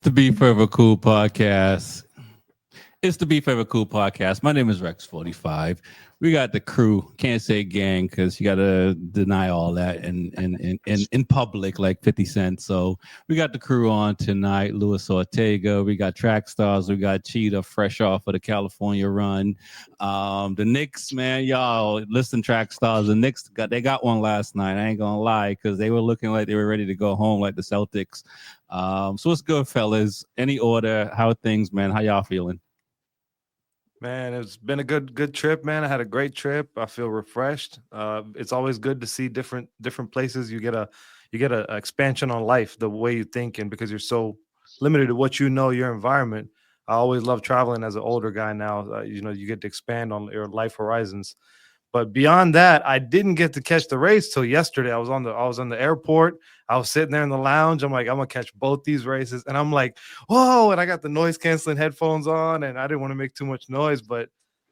The B4evaKool podcast. It's the B4evaKool podcast. My name is Rex45. We got the crew. Can't say gang because you got to deny all that in public like 50 Cent. So we got the crew on tonight. Luis Ortega. We got Track Stars. We got Cheetah fresh off of the California run. The Knicks, man, y'all listen, Track Stars. The Knicks got one last night. I ain't gonna lie because they were looking like they were ready to go home like the Celtics. So what's good, fellas? Any order? How things, man? How y'all feeling? Man, it's been a good trip, man. I had a great trip. I feel refreshed. It's always good to see different places. You get a expansion on life, the way you think, and because you're so limited to what you know, your environment. I always love traveling as an older guy now. You get to expand on your life horizons. But beyond that, I didn't get to catch the race till yesterday. I was on the airport. I was sitting there in the lounge. I'm like, I'm gonna catch both these races, and I'm like, whoa! And I got the noise canceling headphones on, and I didn't want to make too much noise. But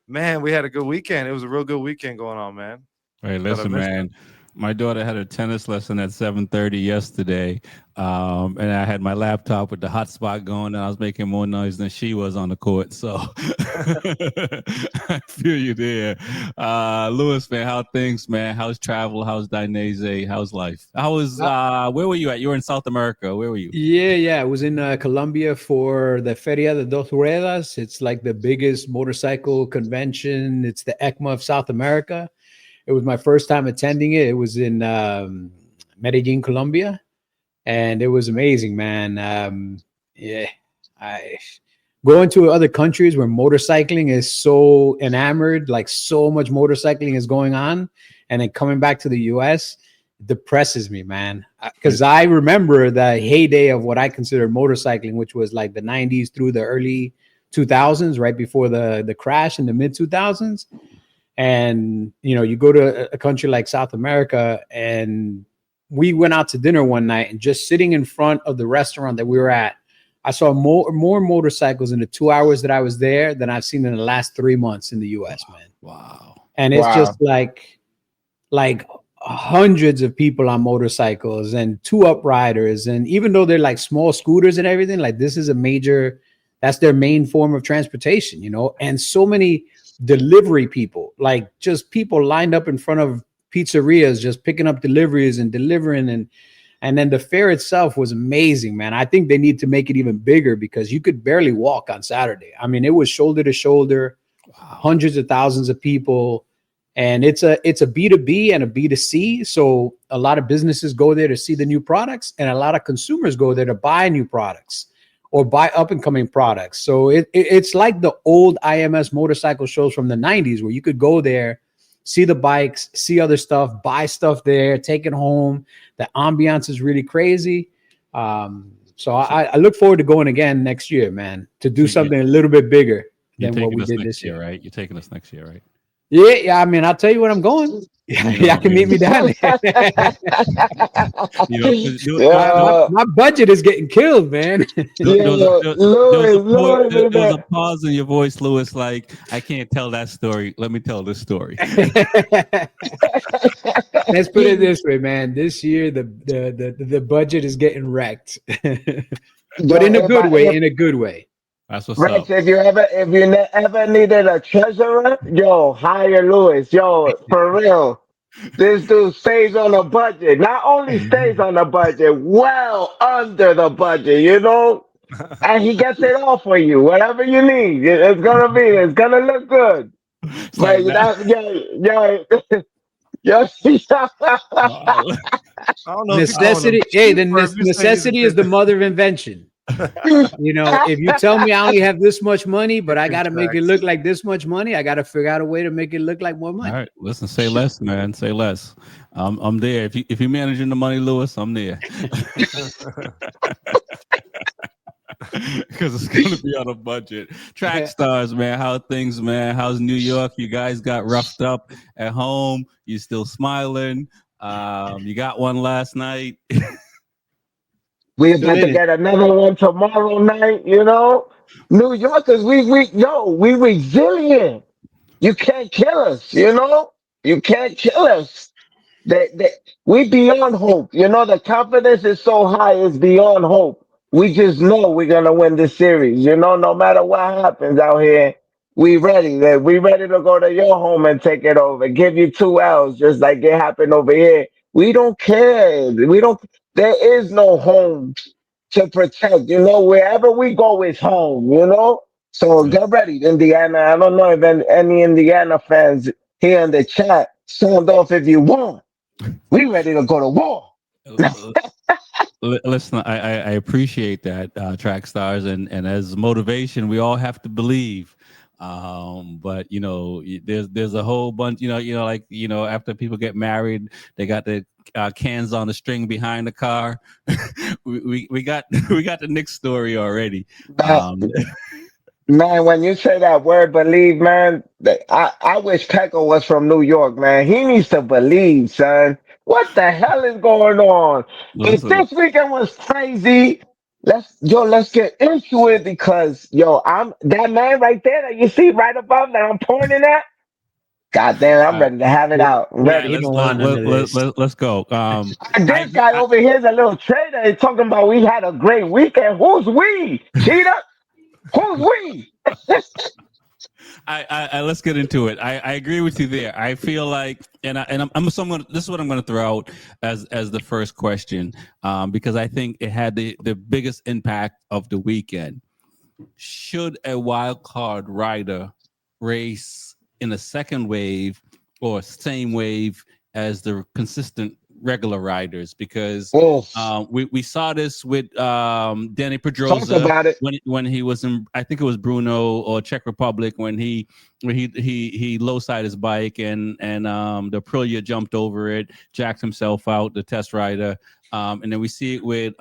man, we had a good weekend. It was a real good weekend going on, man. Hey, listen, man. My daughter had a tennis lesson at 7:30 yesterday, and I had my laptop with the hotspot going, and I was making more noise than she was on the court. So I feel you there, Lewis, man. How things, man? How's travel? How's Dainese? How's life? Where were you at? You were in South America. Where were you? Yeah. I was in Colombia for the Feria de Dos Ruedas. It's like the biggest motorcycle convention. It's the ECMA of South America. It was my first time attending it. It was in Medellin, Colombia, and it was amazing, man. I going to other countries where motorcycling is so enamored, like so much motorcycling is going on, and then coming back to the U.S. depresses me, man, because I remember the heyday of what I consider motorcycling, which was like the 90s through the early 2000s, right before the crash in the mid 2000s. And, you go to a country like South America, and we went out to dinner one night, and just sitting in front of the restaurant that we were at, I saw more motorcycles in the 2 hours that I was there than I've seen in the last 3 months in the US, man. Wow. And it's just like hundreds of people on motorcycles and two upriders. And even though they're like small scooters and everything, like this is that's their main form of transportation, and so many delivery people, like just people lined up in front of pizzerias, just picking up deliveries and delivering. And then the fair itself was amazing, man. I think they need to make it even bigger because you could barely walk on Saturday. I mean, it was shoulder to shoulder, hundreds of thousands of people. And it's a B2B and a B2C. So a lot of businesses go there to see the new products, and a lot of consumers go there to buy new products or buy up and coming products. So it's like the old IMS motorcycle shows from the 90s where you could go there, see the bikes, see other stuff, buy stuff there, take it home. The ambiance is really crazy. So I look forward to going again next year, man, to do something a little bit bigger than what we did this year. Right? You're taking us next year, right? Yeah. I mean, I'll tell you when I'm going. Yeah, I can meet me down there. My budget is getting killed, man. There was a pause in your voice, Lewis. Like, I can't tell that story. Let me tell this story. Let's put it this way, man. This year, the budget is getting wrecked, but in a good way. In a good way. That's what's Rex, up. if you ever needed a treasurer, yo, hire Lewis. Yo, for real. This dude stays on a budget. Not only stays on a budget, well under the budget, and he gets it all for you. Whatever you need, it's gonna look good. Like that, yeah. I don't know. Necessity. Hey, the necessity is the mother of invention. If you tell me I only have this much money, but I got to make it look like this much money, I got to figure out a way to make it look like more money. All right, listen, say less, man. Say less. I'm there. If you're managing the money, Lewis, I'm there. Because it's going to be on a budget. Track Stars, man. How things, man? How's New York? You guys got roughed up at home. You still smiling? You got one last night. We're about to get another one tomorrow night, New Yorkers, we resilient. You can't kill us, You can't kill us. We beyond hope. The confidence is so high, it's beyond hope. we just know we're gonna win this series. You know, no matter what happens out here, we ready. We ready to go to your home and take it over. Give you 2 L's, just like it happened over here. We don't care. We don't. There is no home to protect. You know, wherever we go is home. You know. So Yeah. get ready, Indiana. I don't know if any Indiana fans here in the chat sound off if you want. We ready to go to war. Listen, I appreciate that, track stars, and as motivation, we all have to believe. But there's a whole bunch. Like after people get married, they got the cans on the string behind the car. we got we got the Nick story already. Man, man, when you say that word believe, man, I wish Pecco was from New York, man. He needs to believe, son. What the hell is going on? If Listen, this weekend was crazy, let's get into it because I'm that man right there that you see right above that I'm pointing at. God damn, I'm ready to have it out. I'm yeah, He ready. don't want none of this. let's go. And I, this guy I over here is a little traitor. He's talking about we had a great weekend. Who's we? Cheetah? Who's we? I let's get into it. I agree with you there. I feel like, I'm someone. This is what I'm going to throw out as the first question, because I think it had the biggest impact of the weekend. Should a wild card rider race in a second wave or same wave as the consistent regular riders? Because Oh, we saw this with Danny talk Pedrosa about it. when he was in, I think it was Bruno or Czech Republic, when he low side his bike and the Aprilia jumped over it, jacked himself out, the test rider, and then we see it with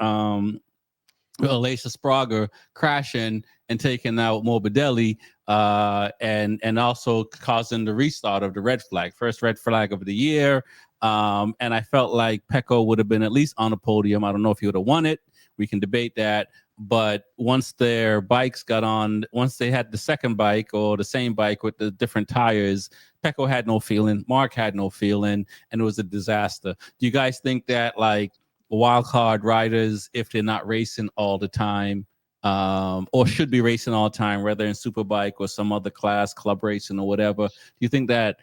Alicia Sprague crashing and taking out Morbidelli, and also causing the restart of the red flag, first red flag of the year. And I felt like Pecco would have been at least on the podium. I don't know if he would have won it. We can debate that. But once their bikes got on, once they had the second bike or the same bike with the different tires, Pecco had no feeling. Mark had no feeling, and it was a disaster. Do you guys think that, like, wild card riders, if they're not racing all the time, or should be racing all the time, whether in Superbike or some other class, club racing or whatever, do you think that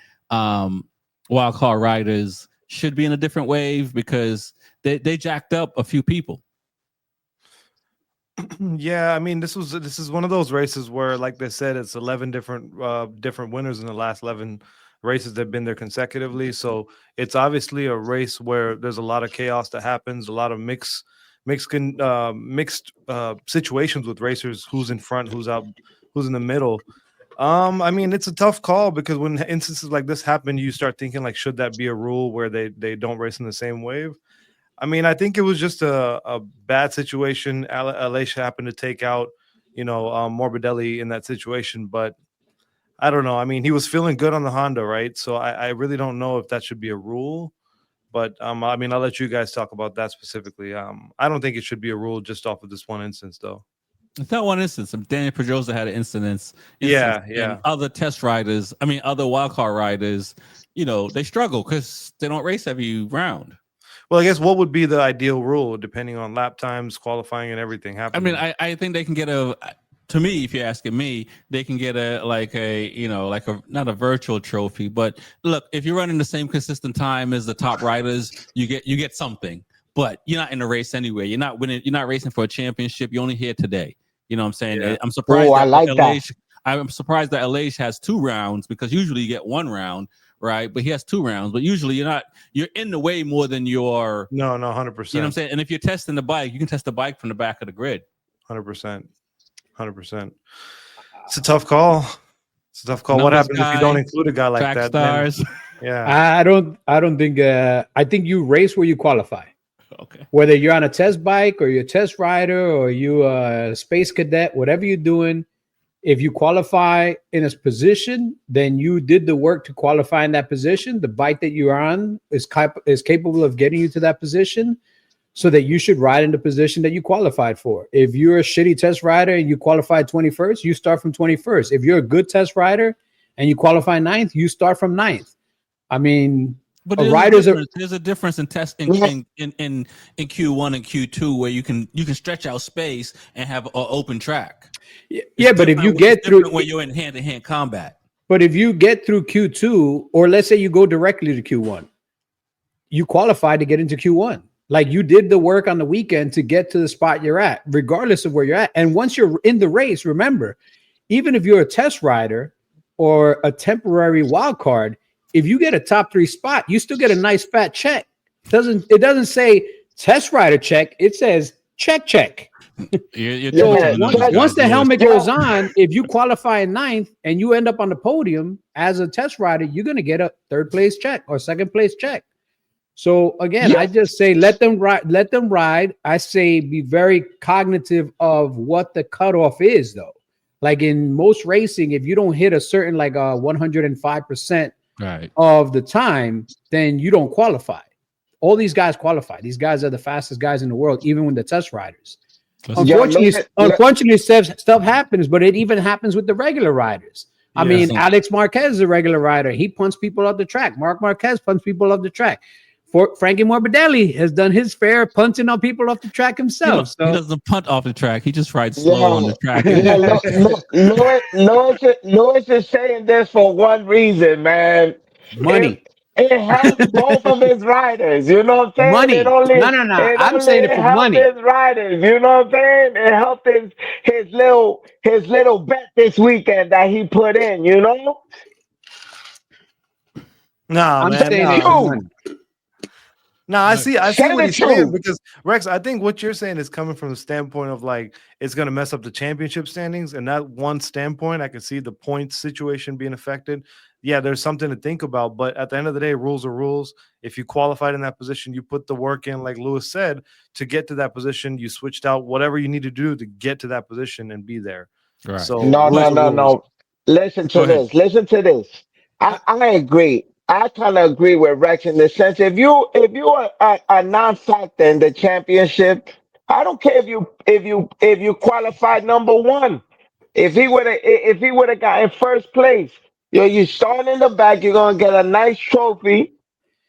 wild card riders should be in a different wave because they jacked up a few people? Yeah, I mean, this is one of those races where, like they said, it's 11 different winners in the last 11 races that have been there consecutively. So it's obviously a race where there's a lot of chaos that happens, a lot of mixed situations with racers, who's in front, who's out, who's in the middle. I mean, it's a tough call because when instances like this happen, you start thinking, like, should that be a rule where they don't race in the same wave? I mean, I think it was just a bad situation. Alicia happened to take out, Morbidelli in that situation, but I don't know. I mean, he was feeling good on the Honda, right? So I really don't know if that should be a rule. But I mean, I'll let you guys talk about that specifically. I don't think it should be a rule just off of this one instance, though. It's not one instance. Daniel Pedrosa had an instance. Yeah. And other test riders, I mean, other wildcard riders, they struggle because they don't race every round. Well, I guess what would be the ideal rule, depending on lap times, qualifying, and everything happening? I mean, I think they can get to me, if you're asking me, they can get like a not a virtual trophy, but look, if you're running the same consistent time as the top riders, you get something. But you're not in the race anyway. You're not winning. You're not racing for a championship. You're only here today. You know what I'm saying? Yeah. I'm surprised. I like that. I'm surprised that Aleix has 2 rounds, because usually you get 1 round, right? But he has 2 rounds. But usually you're in the way more than you're. No, 100%. You know what I'm saying? And if you're testing the bike, you can test the bike from the back of the grid. 100%. It's a tough call. What happens if you don't include a guy like that? Stars. Yeah. I don't think. I think you race where you qualify. Okay. Whether you're on a test bike or you're a test rider or you a space cadet, whatever you're doing, if you qualify in a position, then you did the work to qualify in that position. The bike that you're on is capable of getting you to that position, so that you should ride in the position that you qualified for. If you're a shitty test rider and you qualified 21st, you start from 21st. If you're a good test rider and you qualify 9th, you start from 9th. I mean, But there's a difference in testing in Q1 and Q2 where you can stretch out space and have an open track. Yeah, but if you get through where you're in hand-to-hand combat. But if you get through Q2, or let's say you go directly to Q1, you qualify to get into Q1. Like you did the work on the weekend to get to the spot you're at, regardless of where you're at. And once you're in the race, remember, even if you're a test rider or a temporary wild card, if you get a top 3 spot, you still get a nice fat check. It doesn't say test rider check. It says check. Once the helmet goes on, if you qualify in 9th and you end up on the podium as a test rider, you're going to get a 3rd place check or 2nd place check. So again, I just say let them ride. I say be very cognitive of what the cutoff is, though. Like in most racing, if you don't hit a certain 105% of the time, then you don't qualify. All these guys qualify. These guys are the fastest guys in the world, even when they're test riders. Unfortunately, stuff happens, but it even happens with the regular riders. I mean, Alex Marquez is a regular rider. He punts people off the track. Mark Marquez punts people off the track. Frankie Morbidelli has done his fair punting on people off the track himself. He doesn't punt off the track. He just rides slow on the track. Lewis is saying this for one reason, man. Money. It helps both of his riders. You know what I'm saying? Money. No. I'm saying it for money. His riders. You know what I'm saying? It helped his little bet this weekend that he put in. You know? I'm saying it for money. No, I see what he's saying, because Rex, I think what you're saying is coming from the standpoint of it's going to mess up the championship standings, and that one standpoint, I can see the points situation being affected. Yeah, there's something to think about, but at the end of the day, rules are rules. If you qualified in that position, you put the work in, like Lewis said, to get to that position. You switched out whatever you need to do to get to that position and be there. Right. So no. Listen to this. I agree. I kind of agree with Rex in the sense if you are a non-factor in the championship, I don't care if you qualified number 1. If he would have gotten 1st place, you start in the back, you're gonna get a nice trophy,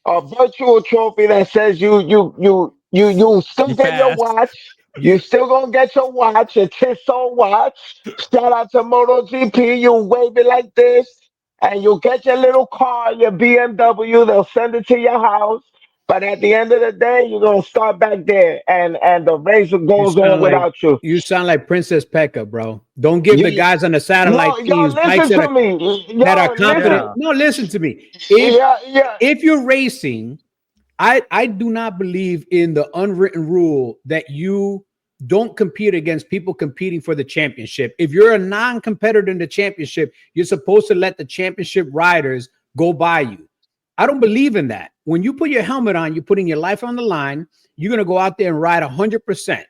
a virtual trophy that says you still get your watch. You still gonna get your watch, a Tissot watch. Shout out to MotoGP. You wave it like this, and you'll get your little car, your BMW. They'll send it to your house. But at the end of the day, you're gonna start back there, and the race goes on without you. You sound like Princess Pekka, bro. Don't give the guys on the satellite teams bikes that are confident. No, listen to me. If you're racing, I do not believe in the unwritten rule that you don't compete against people competing for the championship. If you're a non-competitor in the championship, you're supposed to let the championship riders go by you. I don't believe in that. When you put your helmet on, you're putting your life on the line. You're going to go out there and ride 100%.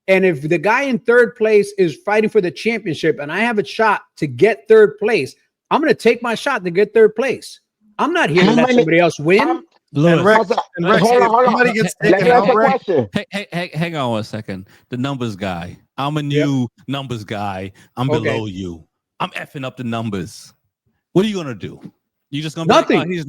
And if the guy in 3rd place is fighting for the championship and I have a shot to get 3rd place, I'm going to take my shot to get 3rd place. I'm not here to let somebody else win. Rex, somebody gets taken out. Hang on 1 second. The numbers guy. I'm a new numbers guy. I'm below you. I'm effing up the numbers. What are you going to do? You just gonna nothing. I need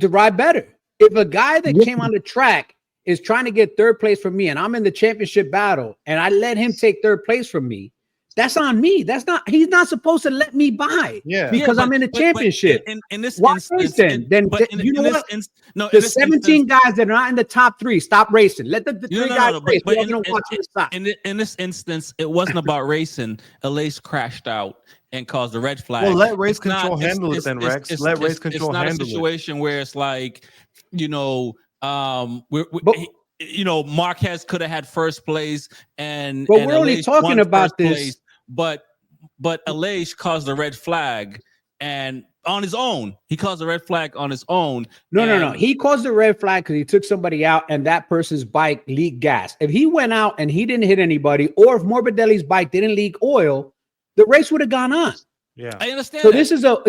to ride better. If a guy that came on the track is trying to get 3rd place from me, and I'm in the championship battle, and I let him take 3rd place from me, that's on me. He's not supposed to let me by. Because I'm in the championship. In this instance, you know what? The 17 guys that are not in the top 3, stop racing. Let the 3 guys race. In this instance, it wasn't about racing. Elise crashed out and caused a red flag. Well, let race control handle it then, Rex. Let race control handle it. It's not a situation where it's like, Marquez could have had 1st place, but we're only talking about this. Place, but Elise caused a red flag, and on his own, he caused a red flag on his own. No. He caused a red flag because he took somebody out, and that person's bike leaked gas. If he went out and he didn't hit anybody, or if Morbidelli's bike didn't leak oil, the race would have gone on. Yeah, I understand. So this is a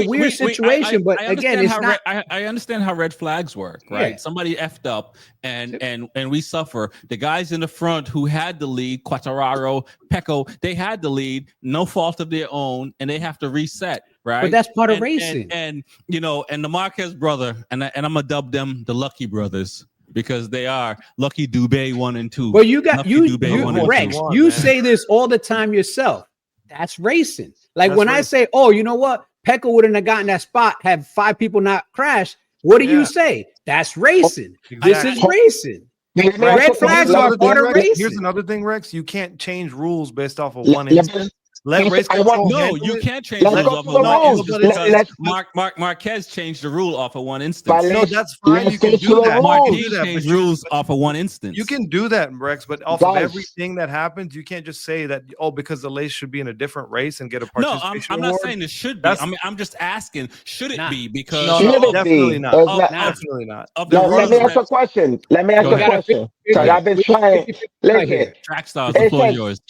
weird situation, but again, it's not. I understand how red flags work, right? Yeah. Somebody effed up, and we suffer. The guys in the front who had the lead, Quartararo, Pecco, they had the lead, no fault of their own, and they have to reset. right? But that's part of And- racing. And you know, and the Marquez brother, and I'm gonna dub them the Lucky Brothers because they are Lucky Dubé 1 and 2. Well, you got Lucky you, Dubé you 1 and Rex. 2. want, You man. say this all the time yourself. That's racing. Like That's when I racing. say, "Oh, you know what? Pecco wouldn't have gotten that spot had 5 people not crashed." What do you Yeah. say? That's racing. This is Exactly. racing. Let me Right. ask you Red a flags question. are Another thing, part of Rex, racing. here's another thing, Rex. You can't change rules based off of Let- one let- instance. Let let- race I control want- No, handle you it. can't change Let's rules go off to of the one rules. instance Let- because let's- Marquez changed the rule off of one But instance. No, let's- that's fine. let's You can go do to the that. You can rules. do Marquez that, changed but rules off of one instance. you can do that, Rex. But off Guys. of everything that happens, you can't just say that. Oh, because the lace should be in a different race and get a No, participation I'm not award. saying it should be. That's- I mean, I'm just asking, should it Nah. be? Because No, Should it definitely be? not. It's of, not- Nah. Definitely not. of the Let rules me ask that a question. Let me ask Go a ahead. question. Go Because ahead. I've been We- trying. 50-50 right Listen, here. track stars, the It floor is says- yours.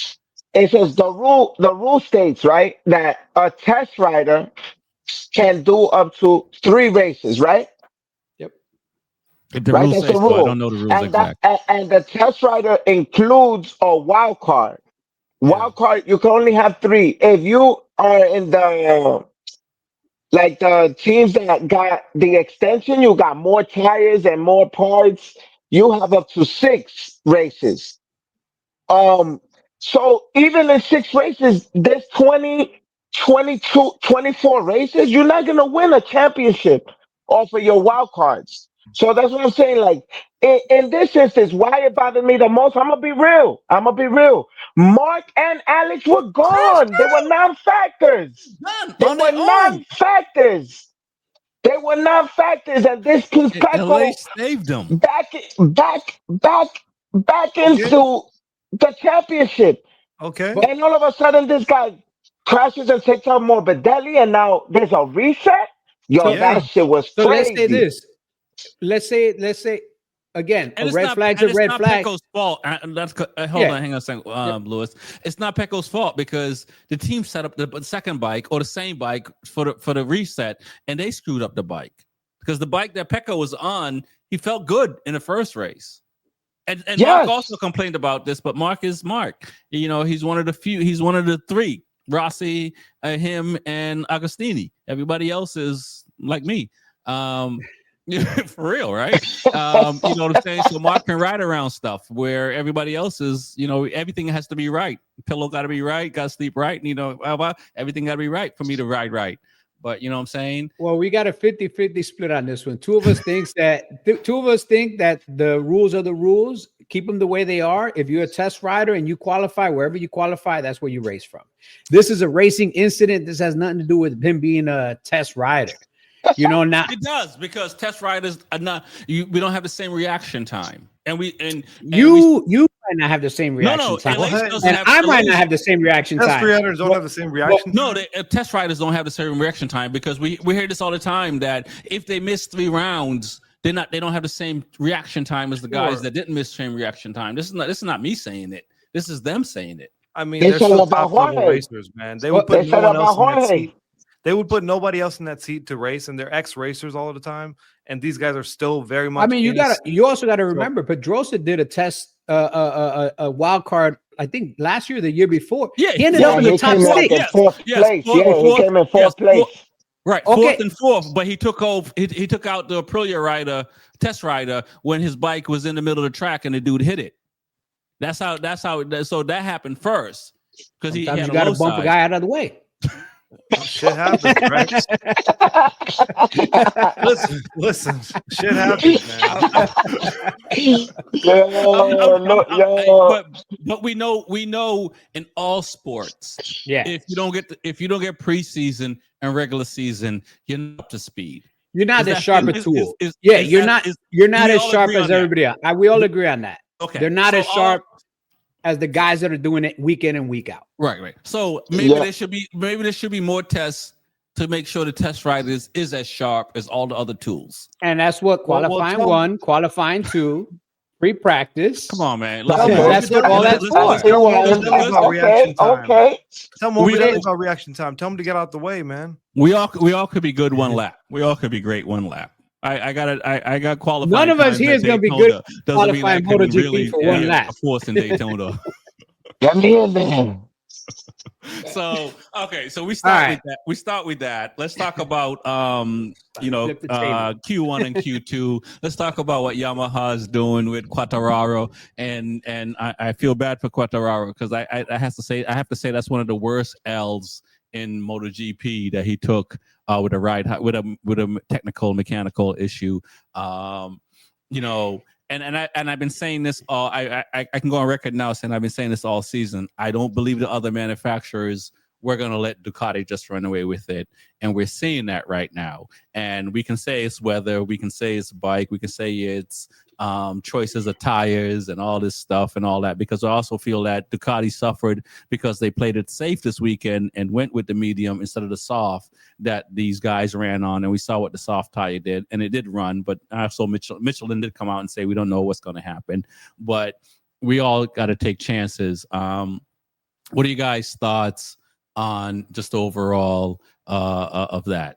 it says the rule states, right, that a test rider can do up to 3 races, right? The Right, rules that's say the so. I rule. don't know the rules And that exact. and the test rider includes a wild card. Wild card, you can only have 3. If you are in the like the teams that got the extension, you got more tires and more parts. You have up to 6 races. So even in 6 races, there's 20, 22, 24 races. You're not gonna win a championship off of your wild cards. So that's what I'm saying. Like in this instance, why it bothered me the most, I'm gonna be real. Mark and Alex were gone. They were non-factors. Done They on were their own. non-factors. They were non-factors, and this puts And LA Pecco saved them. back Okay. into the championship. Okay. And all of a sudden, this guy crashes and takes out Morbidelli, and now there's a reset. Yo, So- that shit was So let's crazy. say this. Let's say again, And a it's red not, flag's and a it's red not flag. Pecco's fault. And that's hold Yeah. on, hang on a second, Lewis. It's not Pecco's fault because the team set up the second bike or the same bike for the reset, and they screwed up the bike because the bike that Pecco was on, he felt good in the first race. And Yes. Mark also complained about this, but Mark is Mark. You know, he's one of the few. He's one of the 3: Rossi, him, and Agostini. Everybody else is like me. For real, right? You know what I'm saying? So Mark can ride around stuff where everybody else is, you know, everything has to be right. Pillow got to be right, got to sleep right, and, you know, everything got to be right for me to ride right. But you know what I'm saying? Well, we got a 50-50 split on this one. Two of us think that the rules are the rules. Keep them the way they are. If you're a test rider and you qualify wherever you qualify, that's where you race from. This is a racing incident. This has nothing to do with him being a test rider. You know, now It does because test riders are not. We don't have the same reaction time, and you might not have the same reaction time, LA Well, doesn't and have- I might LA not have the same reaction Test time. riders don't have the same reaction. No, test riders don't have the same reaction time because we hear this all the time that if they miss 3 rounds, they don't have the same reaction time as the guys Sure. that didn't miss same reaction time. This is not me saying it. This is them saying it. I mean, They they're said still about top level Jorge. racers, man. They Well, would put they no said one else about in that Jorge. seat. They would put nobody else in that seat to race, and they're ex-racers all the time. And these guys are still very much. I mean, in the you also got to remember, Pedrosa did a test, a wild card. I think last year, or the year before. Yeah, he ended Yeah, up in the he top came in like 6. in 4th place. He came in 4th place. Right, Okay. 4th and 4th, but he took over. He took out the Aprilia rider, test rider, when his bike was in the middle of the track and the dude hit it. That's how. So that happened first because he Sometimes had you got to low bump a side. guy out of the way. shit happens, right? listen, shit happens, man. But we know in all sports, Yeah, if you don't get preseason and regular season, you're not up to speed. you're not Is as that- sharp a is- tool. is- Yeah, is you're that- not. is- You're do not we as all sharp agree as on that? everybody else. We all agree on that. Okay, They're not so as sharp as the guys that are doing it week in and week out. Right. So maybe Yeah. there should be more tests to make sure the test rider is as sharp as all the other tools. And that's what Well, qualifying tell- 1, qualifying 2, pre-practice. Come on, man. That's what all that's for. Tell Morbidelli about reaction time. Okay. Tell Morbidelli about reaction time. Tell him to get out the way, man. We all could be good one lap. We all could be great one lap. I got qualified. None of us here is gonna be good Doesn't mean I qualifying can MotoGP really for one be lap. a force in Daytona. Get me in there. So okay, so we start right. with that. We start with that. Let's talk about Flip the table. Q1 and Q2. Let's talk about what Yamaha is doing with Quartararo, and I feel bad for Quartararo because I have to say that's one of the worst L's in MotoGP that he took with a ride with a technical mechanical issue. You know, and I've been saying this all. I can go on record now saying I've been saying this all season. I don't believe the other manufacturers were going to let Ducati just run away with it, and we're seeing that right now. And we can say it's weather, we can say it's bike, we can say it's choices of tires and all this stuff and all that, because I also feel that Ducati suffered because they played it safe this weekend and went with the medium instead of the soft that these guys ran on, and we saw what the soft tire did, and it did run. But also Michelin did come out and say we don't know what's going to happen, but we all got to take chances. What are you guys' thoughts on just overall of that?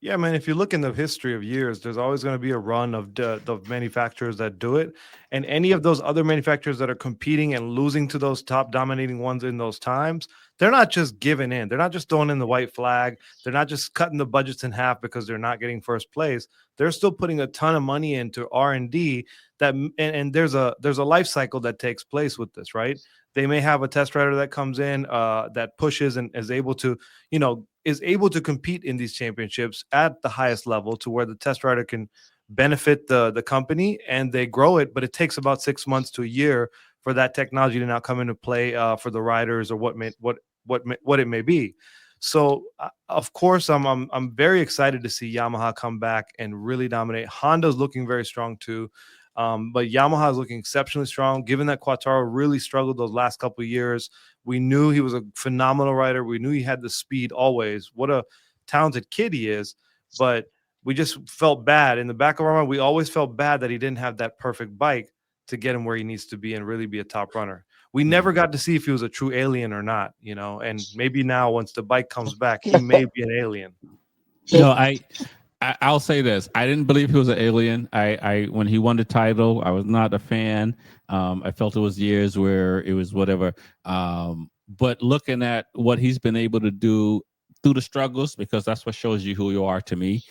Yeah, man, if you look in the history of years, there's always going to be a run of the manufacturers that do it. And any of those other manufacturers that are competing and losing to those top dominating ones in those times, they're not just giving in. They're not just throwing in the white flag. They're not just cutting the budgets in half because they're not getting first place. They're still putting a ton of money into R&D and there's a life cycle that takes place with this, right? They may have a test rider that comes in that pushes and is able to compete in these championships at the highest level to where the test rider can benefit the company and they grow it. But it takes about 6 months to a year for that technology to now come into play for the riders or what it may be. So of course, I'm very excited to see Yamaha come back and really dominate. Honda's looking very strong too. But Yamaha is looking exceptionally strong, given that Quartararo really struggled those last couple of years. We knew he was a phenomenal rider. We knew he had the speed always. What a talented kid he is. But we just felt bad. In the back of our mind, we always felt bad that he didn't have that perfect bike to get him where he needs to be and really be a top runner. We never got to see if he was a true alien or not, and maybe now once the bike comes back, he may be an alien. I'll say this. I didn't believe he was an alien. I when he won the title, I was not a fan. I felt it was years where it was whatever. But looking at what he's been able to do through the struggles, because that's what shows you who you are to me,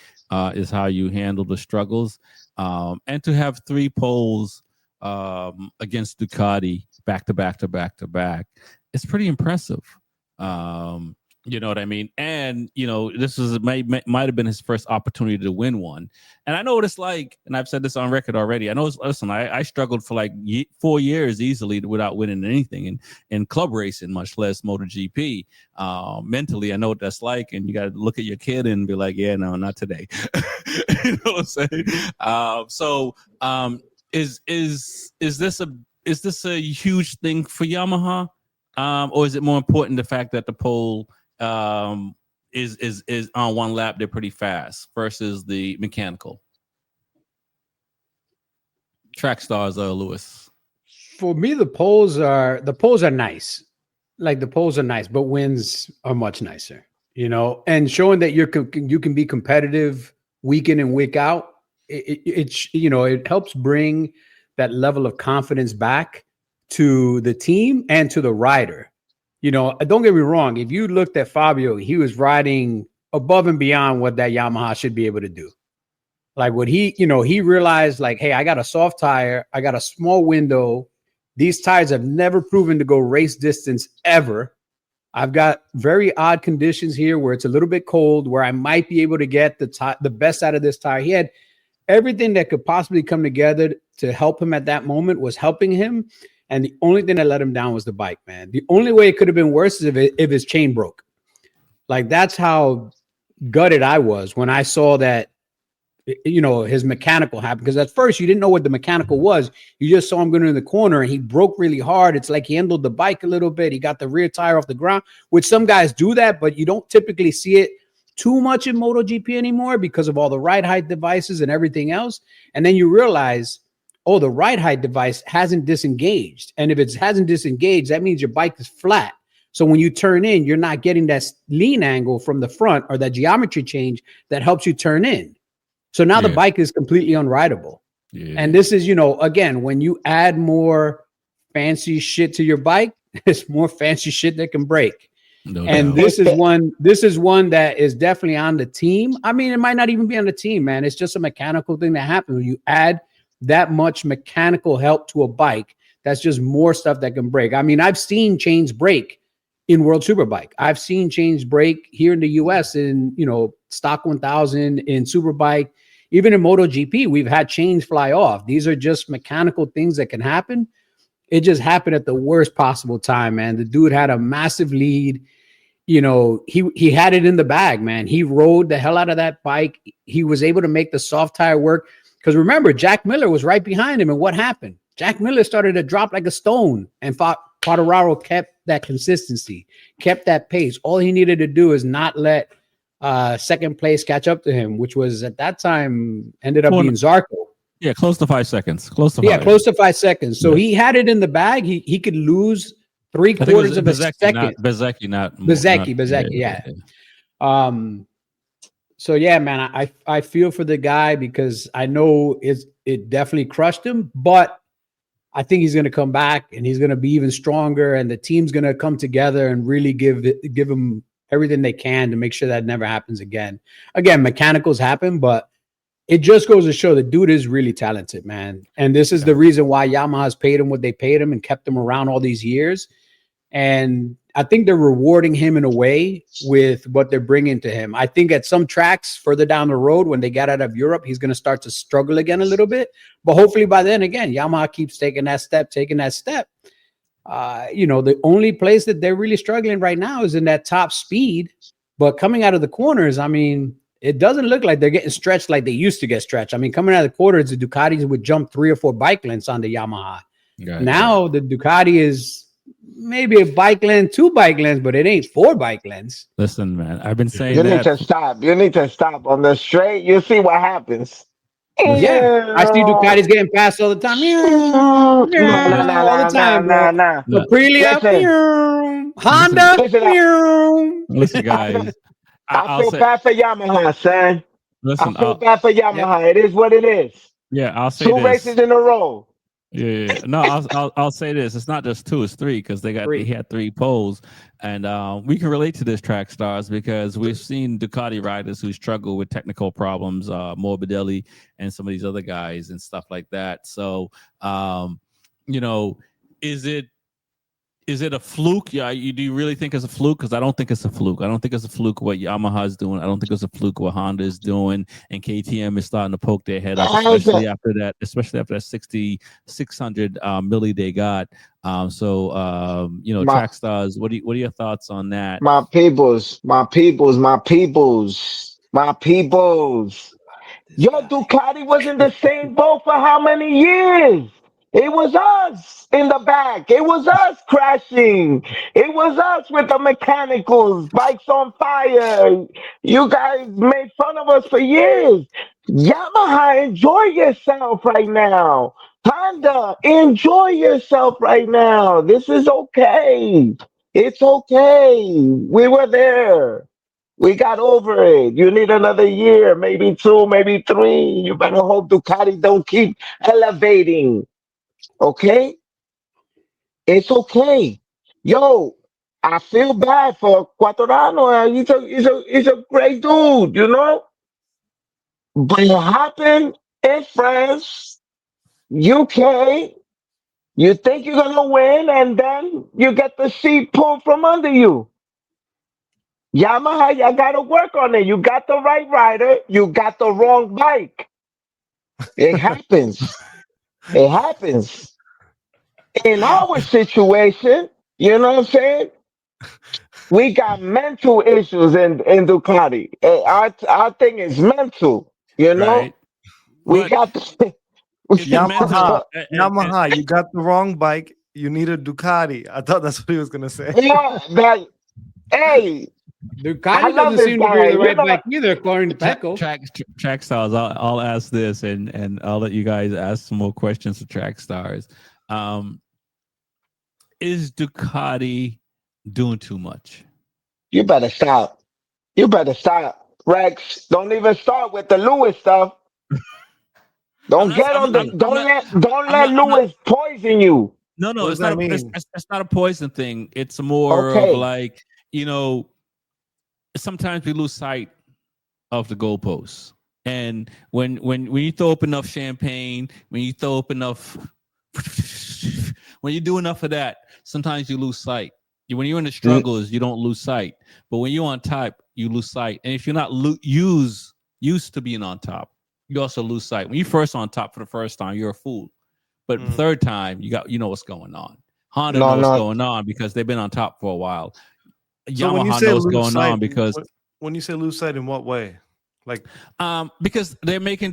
is how you handle the struggles. And to have 3 poles against Ducati back to back, it's pretty impressive. You know what I mean? And, this might have been his first opportunity to win one. And I know what it's like, and I've said this on record already. I struggled for like 4 years easily without winning anything in club racing, much less MotoGP. Mentally, I know what that's like. And you got to look at your kid and be like, yeah, no, not today. You know what I'm saying? Is this a huge thing for Yamaha? Or is it more important the fact that the pole is on one lap, they're pretty fast versus the mechanical? Track stars, Lewis. For me, the poles are nice. Like the poles are nice, but wins are much nicer, and showing that you can be competitive week in and week out. It helps bring that level of confidence back to the team and to the rider. Don't get me wrong. If you looked at Fabio, he was riding above and beyond what that Yamaha should be able to do. Like what he realized, like, hey, I got a soft tire. I got a small window. These tires have never proven to go race distance ever. I've got very odd conditions here where it's a little bit cold, where I might be able to get the best out of this tire. He had everything that could possibly come together to help him at that moment was helping him. And the only thing that let him down was the bike, man. The only way it could have been worse is if his chain broke. Like, that's how gutted I was when I saw that, his mechanical happened. Because at first you didn't know what the mechanical was. You just saw him going in the corner and he broke really hard. It's like he handled the bike a little bit. He got the rear tire off the ground, which some guys do that, but you don't typically see it too much in MotoGP anymore because of all the ride height devices and everything else. And then you realize, oh, the ride height device hasn't disengaged. And if it hasn't disengaged, that means your bike is flat. So when you turn in, you're not getting that lean angle from the front or that geometry change that helps you turn in. So now the bike is completely unrideable. Yeah. And this is, again, when you add more fancy shit to your bike, There's more fancy shit that can break. No And doubt. this is one that is definitely on the team. I mean, it might not even be on the team, man. It's just a mechanical thing that happens when you add that much mechanical help to a bike. That's just more stuff that can break. I mean, I've seen chains break in World Superbike. I've seen chains break here in the US in, Stock 1000, in Superbike, even in MotoGP. We've had chains fly off. These are just mechanical things that can happen. It just happened at the worst possible time, man. The dude had a massive lead. He had it in the bag, man. He rode the hell out of that bike. He was able to make the soft tire work. Because remember, Jack Miller was right behind him. And what happened? Jack Miller started to drop like a stone, and Quartararo kept that consistency, kept that pace. All he needed to do is not let second place catch up to him, which was at that time ended up being Zarco. Yeah, close to 5 seconds. Close to 5 seconds. So he had it in the bag. He could lose 3/4 of a second. Bezzecchi, yeah. So yeah, man, I feel for the guy because I know it definitely crushed him, but I think he's going to come back and he's going to be even stronger, and the team's going to come together and really give him everything they can to make sure that never happens again. Again, mechanicals happen, but it just goes to show the dude is really talented, man. And this is the reason why Yamaha's paid him what they paid him and kept him around all these years. And I think they're rewarding him in a way with what they're bringing to him. I think at some tracks further down the road, when they get out of Europe, he's going to start to struggle again a little bit. But hopefully by then, again, Yamaha keeps taking that step. The only place that they're really struggling right now is in that top speed. But coming out of the corners, I mean, it doesn't look like they're getting stretched like they used to get stretched. I mean, coming out of the quarters, the Ducatis would jump 3 or 4 bike lengths on the Yamaha. Now the Ducati is maybe a bike length, 2 bike lengths, but it ain't 4 bike lengths. Listen, man, I've been saying You that. need to stop on the straight. You see what happens. Yeah, I see Ducatis getting passed all the time. All the time, bro. Aprilia, Honda. Listen, guys. I feel bad for Yamaha, son. Listen, I feel bad for Yamaha. Yep. It is what it is. Yeah, I'll say 2 this. races in a row. Yeah. No, I'll say this. It's not just 2; it's 3 because he had 3 poles, and we can relate to this, track stars, because we've seen Ducati riders who struggle with technical problems, Morbidelli and some of these other guys and stuff like that. So, is it a fluke? Yeah, do you really think it's a fluke? Because I don't think it's a fluke. I don't think it's a fluke what Yamaha is doing. I don't think it's a fluke what Honda is doing, and KTM is starting to poke their head up, especially after that 600 milli they got. Track stars. What are your thoughts on that? My peoples. Yo, Ducati was in the same boat for how many years? It was us in the back. It was us crashing. It was us with the mechanicals, bikes on fire. You guys made fun of us for years. Yamaha, enjoy yourself right now. Honda, enjoy yourself right now. This is okay. It's okay. We were there. We got over it. You need another year, maybe 2, maybe 3. You better hope Ducati don't keep elevating. Okay? It's okay. Yo, I feel bad for Quartararo. He's a great dude, But it happened in France, UK. You think you're gonna win, and then you get the seat pulled from under you. Yamaha, you gotta work on it. You got the right rider, you got the wrong bike. It happens. It happens. In our situation, you know what I'm saying? We got mental issues in Ducati. Our thing is mental, Right. We got Yamaha, you got the wrong bike. You need a Ducati. I thought that's what he was gonna say. Yeah, hey, Ducati doesn't seem to be the right bike either, according to Pecco. Track stars. I'll ask this, and I'll let you guys ask some more questions to track stars. Is Ducati doing too much? You better stop. Rex, don't even start with the Lewis stuff. Don't let Lewis poison you. No, What does it's that not. mean? It's not a poison thing. It's more of Okay. like, sometimes we lose sight of the goalposts, and when you throw up enough champagne, when you throw up enough, when you do enough of that, sometimes you lose sight. When you're in the struggles, you don't lose sight, but when you're on top, you lose sight. And if you're not used to being on top, you also lose sight. When you're first on top for the first time, you're a fool. But the third time, you know what's going on. Honda knows what's going on because they've been on top for a while. So when you Yamaha say knows lose going sight, on because when you say lose sight, in what way? Like, because they're making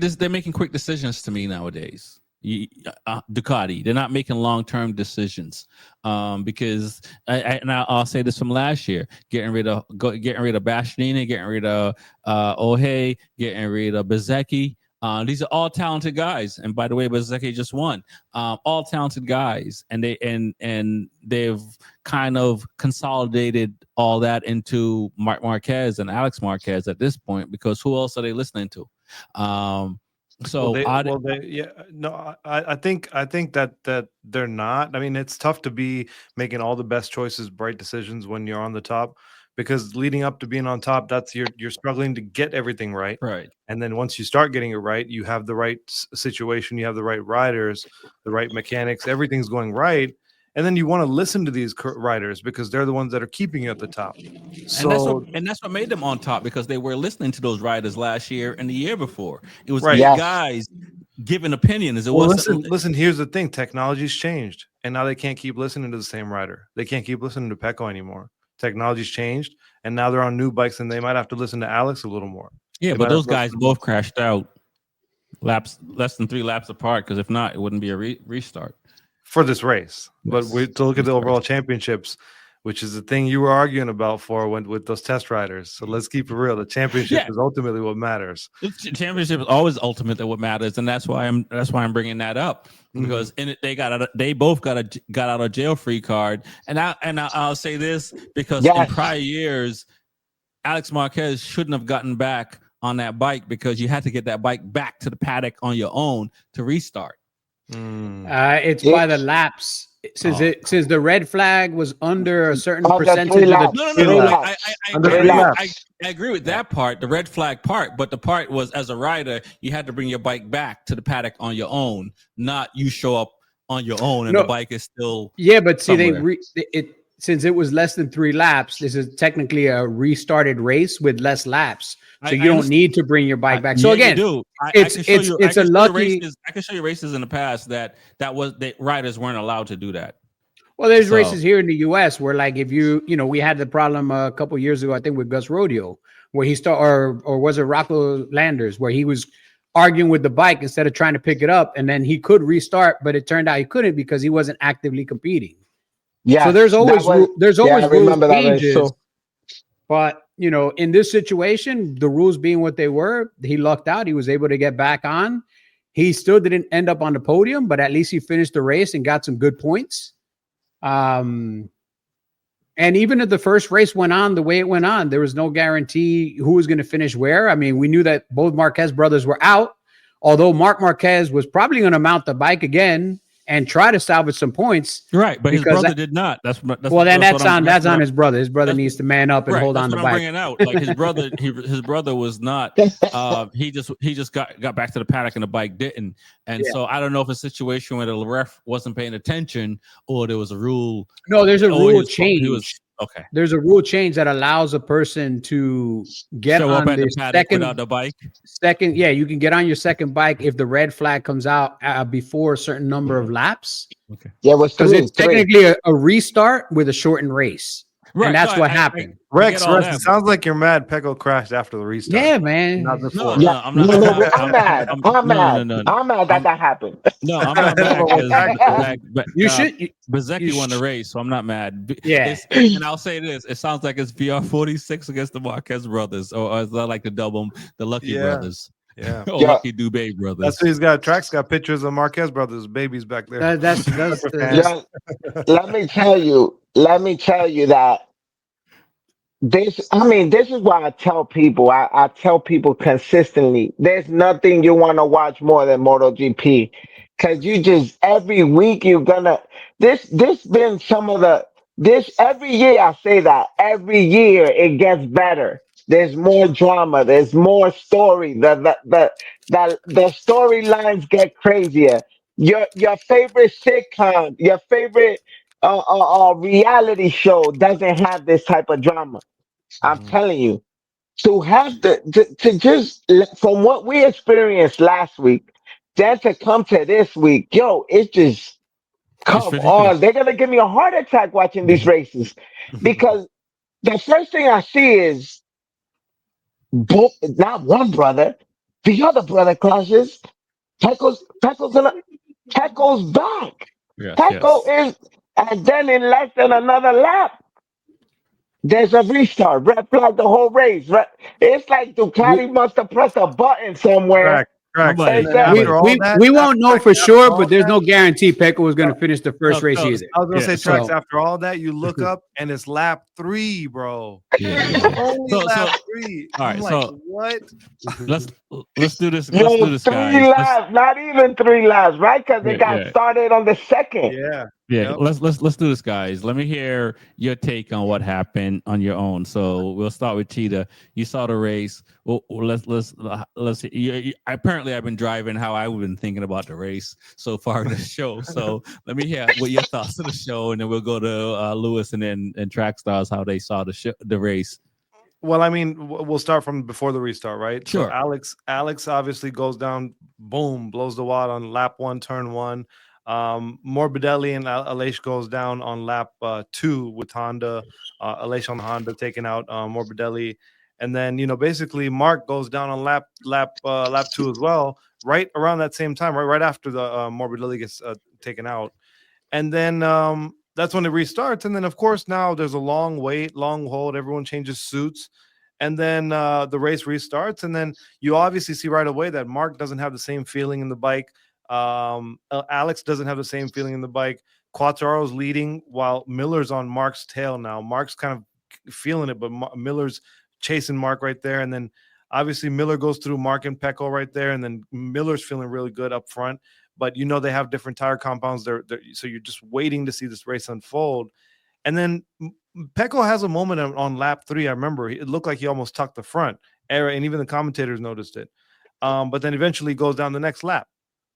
quick decisions to me nowadays. Ducati, they're not making long-term decisions. Because I'll say this from last year: getting rid of Bastianini, getting rid of Ohe, getting rid of Bezzecchi. These are all talented guys, and by the way, Bezzecchi just won. All talented guys, and they've kind of consolidated all that into Marc Marquez and Alex Marquez at this point, because who else are they listening to? I think that they're not. I mean, it's tough to be making all the best choices, bright decisions when you're on the top, because leading up to being on top, that's you're struggling to get everything right. Right. And then once you start getting it right, you have the right situation, you have the right riders, the right mechanics, everything's going right. And then you want to listen to these riders because they're the ones that are keeping you at the top. So and that's what made them on top, because they were listening to those riders last year and the year before. It was Right. eight Yes. guys giving opinions. Listen. Here's the thing: technology's changed, and now they can't keep listening to the same rider. They can't keep listening to Pecco anymore. Technology's changed, and now they're on new bikes, and they might have to listen to Alex a little more. Yeah, They but might those have to guys listen both crashed out less than 3 laps apart, because if not, it wouldn't be a restart for this race. But Yes. we to look at the overall championships, which is the thing you were arguing about with those test riders. So let's keep it real. The championship is ultimately what matters. The championship is always ultimately what matters, and that's why I'm bringing that up, because in it they both got out of jail free card, and I'll say this, because in prior years, Alex Marquez shouldn't have gotten back on that bike, because you had to get that bike back to the paddock on your own to restart. It's by the laps. Since the red flag was under a certain percentage of the I agree with that part, the red flag part, but the part was, as a rider, you had to bring your bike back to the paddock on your own, not you show up on your own and the bike is still but see, since it was less than 3 laps, this is technically a restarted race with less laps. So you don't need to bring your bike back. So again, it's a lucky. I can show you races in the past that riders weren't allowed to do that. Well, there's races here in the U.S. where, like, if we had the problem a couple of years ago, I think with Gus Rodeo, where he or was it Rocco Landers, where he was arguing with the bike instead of trying to pick it up, and then he could restart, but it turned out he couldn't because he wasn't actively competing. Yeah. So there's always rules changes. But in this situation, the rules being what they were, he lucked out. He was able to get back on. He still didn't end up on the podium, but at least he finished the race and got some good points. And even if the first race went on the way it went on, there was no guarantee who was going to finish where. I mean, we knew that both Marquez brothers were out, although Marc Marquez was probably going to mount the bike again and try to salvage some points. Right, but his brother did not. That's on his brother. His brother needs to man up and hold on the bike. Bringing out, like, his brother was not. He just got back to the paddock and the bike didn't. And so I don't know if a situation where the ref wasn't paying attention or there was a rule. No, there's a rule change. Okay. There's a rule change that allows a person to get on the second without the bike. You can get on your second bike if the red flag comes out before a certain number of laps. Okay. Yeah, because it's technically a restart with a shortened race. Right, and that's what happened. Rex, it sounds like you're mad Pecco crashed after the restart. Yeah, man. Not before. I'm mad. I'm mad that happened. No, I'm not mad because you should. Bezzecchi won the race, so I'm not mad. Yeah, and I'll say this: it sounds like it's VR46 against the Marquez brothers, or is that like the Lucky brothers? Yeah, Lucky Dubé brothers. That's what he's got. Track's got pictures of Marquez brothers' babies back there. That's let me tell you that this is why I tell people. I tell people consistently, there's nothing you want to watch more than MotoGP. Cause you just every week you're gonna this been some of the this every year I say that every year it gets better. There's more drama. There's more story. The storylines get crazier. Your favorite sitcom, your favorite reality show doesn't have this type of drama. I'm Mhm. telling you, to have to just from what we experienced last week, then to come to this week, yo, it's just It's come on. ridiculous. They're gonna give me a heart attack watching these races because the first thing I see is not one brother, the other brother crashes. Pecco's back. Yes, Pecco yes. is, and then in less than another lap. There's a restart, red flag the whole race. It's like We Ducati must have pressed a button somewhere Cracks. And Nobody, and then said, nobody. after all that, we won't know for after sure, all but there's that, no guarantee Pecco was going to finish the first No, race no, either. I was gonna yeah, say tracks. So After all that, you look up and it's lap 3, bro. yeah, It's yeah. only So, lap so, 3. all I'm right. like, So what? let's let's do this. Let's do yo, this, three guys. Let's laps, not even 3 laps, right? Because yeah, it got yeah. started on the second. Yeah. Yeah, Yep. let's do this, guys. Let me hear your take on what happened on your own. So we'll start with Cheetah. You saw the race. Well, let's. Apparently, I've been driving how I've been thinking about the race so far in the show. So let me hear what your thoughts of the show, and then we'll go to Lewis and then and Track Stars how they saw the race. Well, I mean, we'll start from before the restart, right? So Sure. Alex obviously goes down, boom, blows the wad on lap 1, turn 1. Morbidelli and Aleix goes down on lap 2 with Honda. Aleix on Honda taking out Morbidelli, and then basically Mark goes down on lap 2 as well, right around that same time, right after the Morbidelli gets taken out, and then that's when it restarts. And then, of course, now there's a long wait, long hold. Everyone changes suits. And then the race restarts. And then you obviously see right away that Mark doesn't have the same feeling in the bike. Alex doesn't have the same feeling in the bike. Quattaro's leading while Miller's on Mark's tail now. Mark's kind of feeling it, but Miller's chasing Mark right there. And then obviously Miller goes through Mark and Pecco right there. And then Miller's feeling really good up front. But they have different tire compounds. So you're just waiting to see this race unfold. And then Pecco has a moment on lap 3. I remember it looked like he almost tucked the front, and even the commentators noticed it. But then eventually goes down the next lap.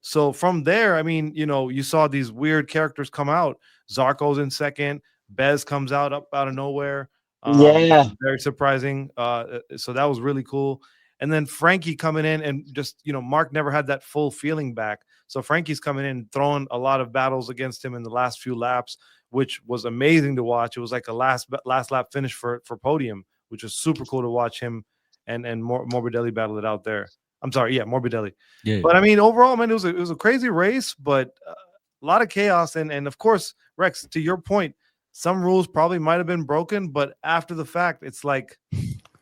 So from there, I mean, you saw these weird characters come out. Zarco's in second. Bez comes out of nowhere. Yeah. Very surprising. So that was really cool. And then Frankie coming in and just, Mark never had that full feeling back. So Frankie's coming in, throwing a lot of battles against him in the last few laps, which was amazing to watch. It was like a last lap finish for podium, which was super cool to watch him and Morbidelli battle it out there. I'm sorry, yeah, Morbidelli. Yeah. But I mean, overall, man, it was a crazy race, but a lot of chaos. And of course, Rex, to your point, some rules probably might have been broken, but after the fact, it's like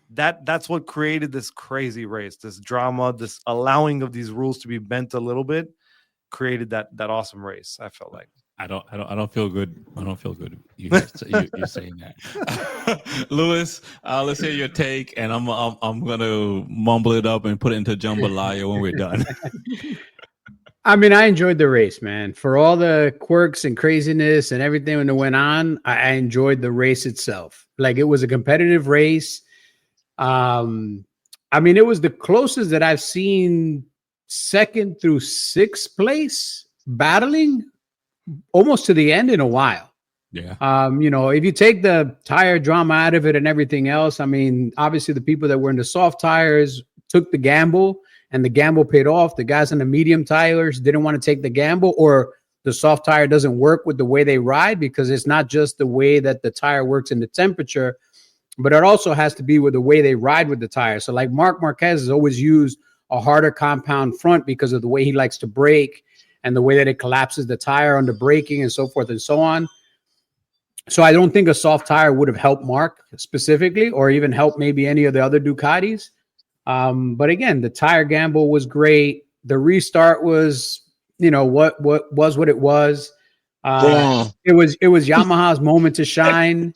that's what created this crazy race, this drama, this allowing of these rules to be bent a little bit, created that awesome race. I felt like. I don't feel good. I don't feel good. You're saying that, Lewis. Let's hear your take, and I'm gonna mumble it up and put it into jambalaya when we're done. I mean, I enjoyed the race, man. For all the quirks and craziness and everything that went on, I enjoyed the race itself. Like, it was a competitive race. I mean, it was the closest that I've seen second through sixth place battling almost to the end in a while. Yeah. If you take the tire drama out of it and everything else, I mean, obviously the people that were in the soft tires took the gamble, and the gamble paid off. The guys in the medium tires didn't want to take the gamble, or the soft tire doesn't work with the way they ride, because it's not just the way that the tire works in the temperature, but it also has to be with the way they ride with the tire. So like Marc Marquez has always used a harder compound front because of the way he likes to brake and the way that it collapses the tire under braking and so forth and so on. So I don't think a soft tire would have helped Mark specifically, or even helped maybe any of the other Ducatis. But again, the tire gamble was great. The restart was, what it was. Yeah. It was Yamaha's moment to shine.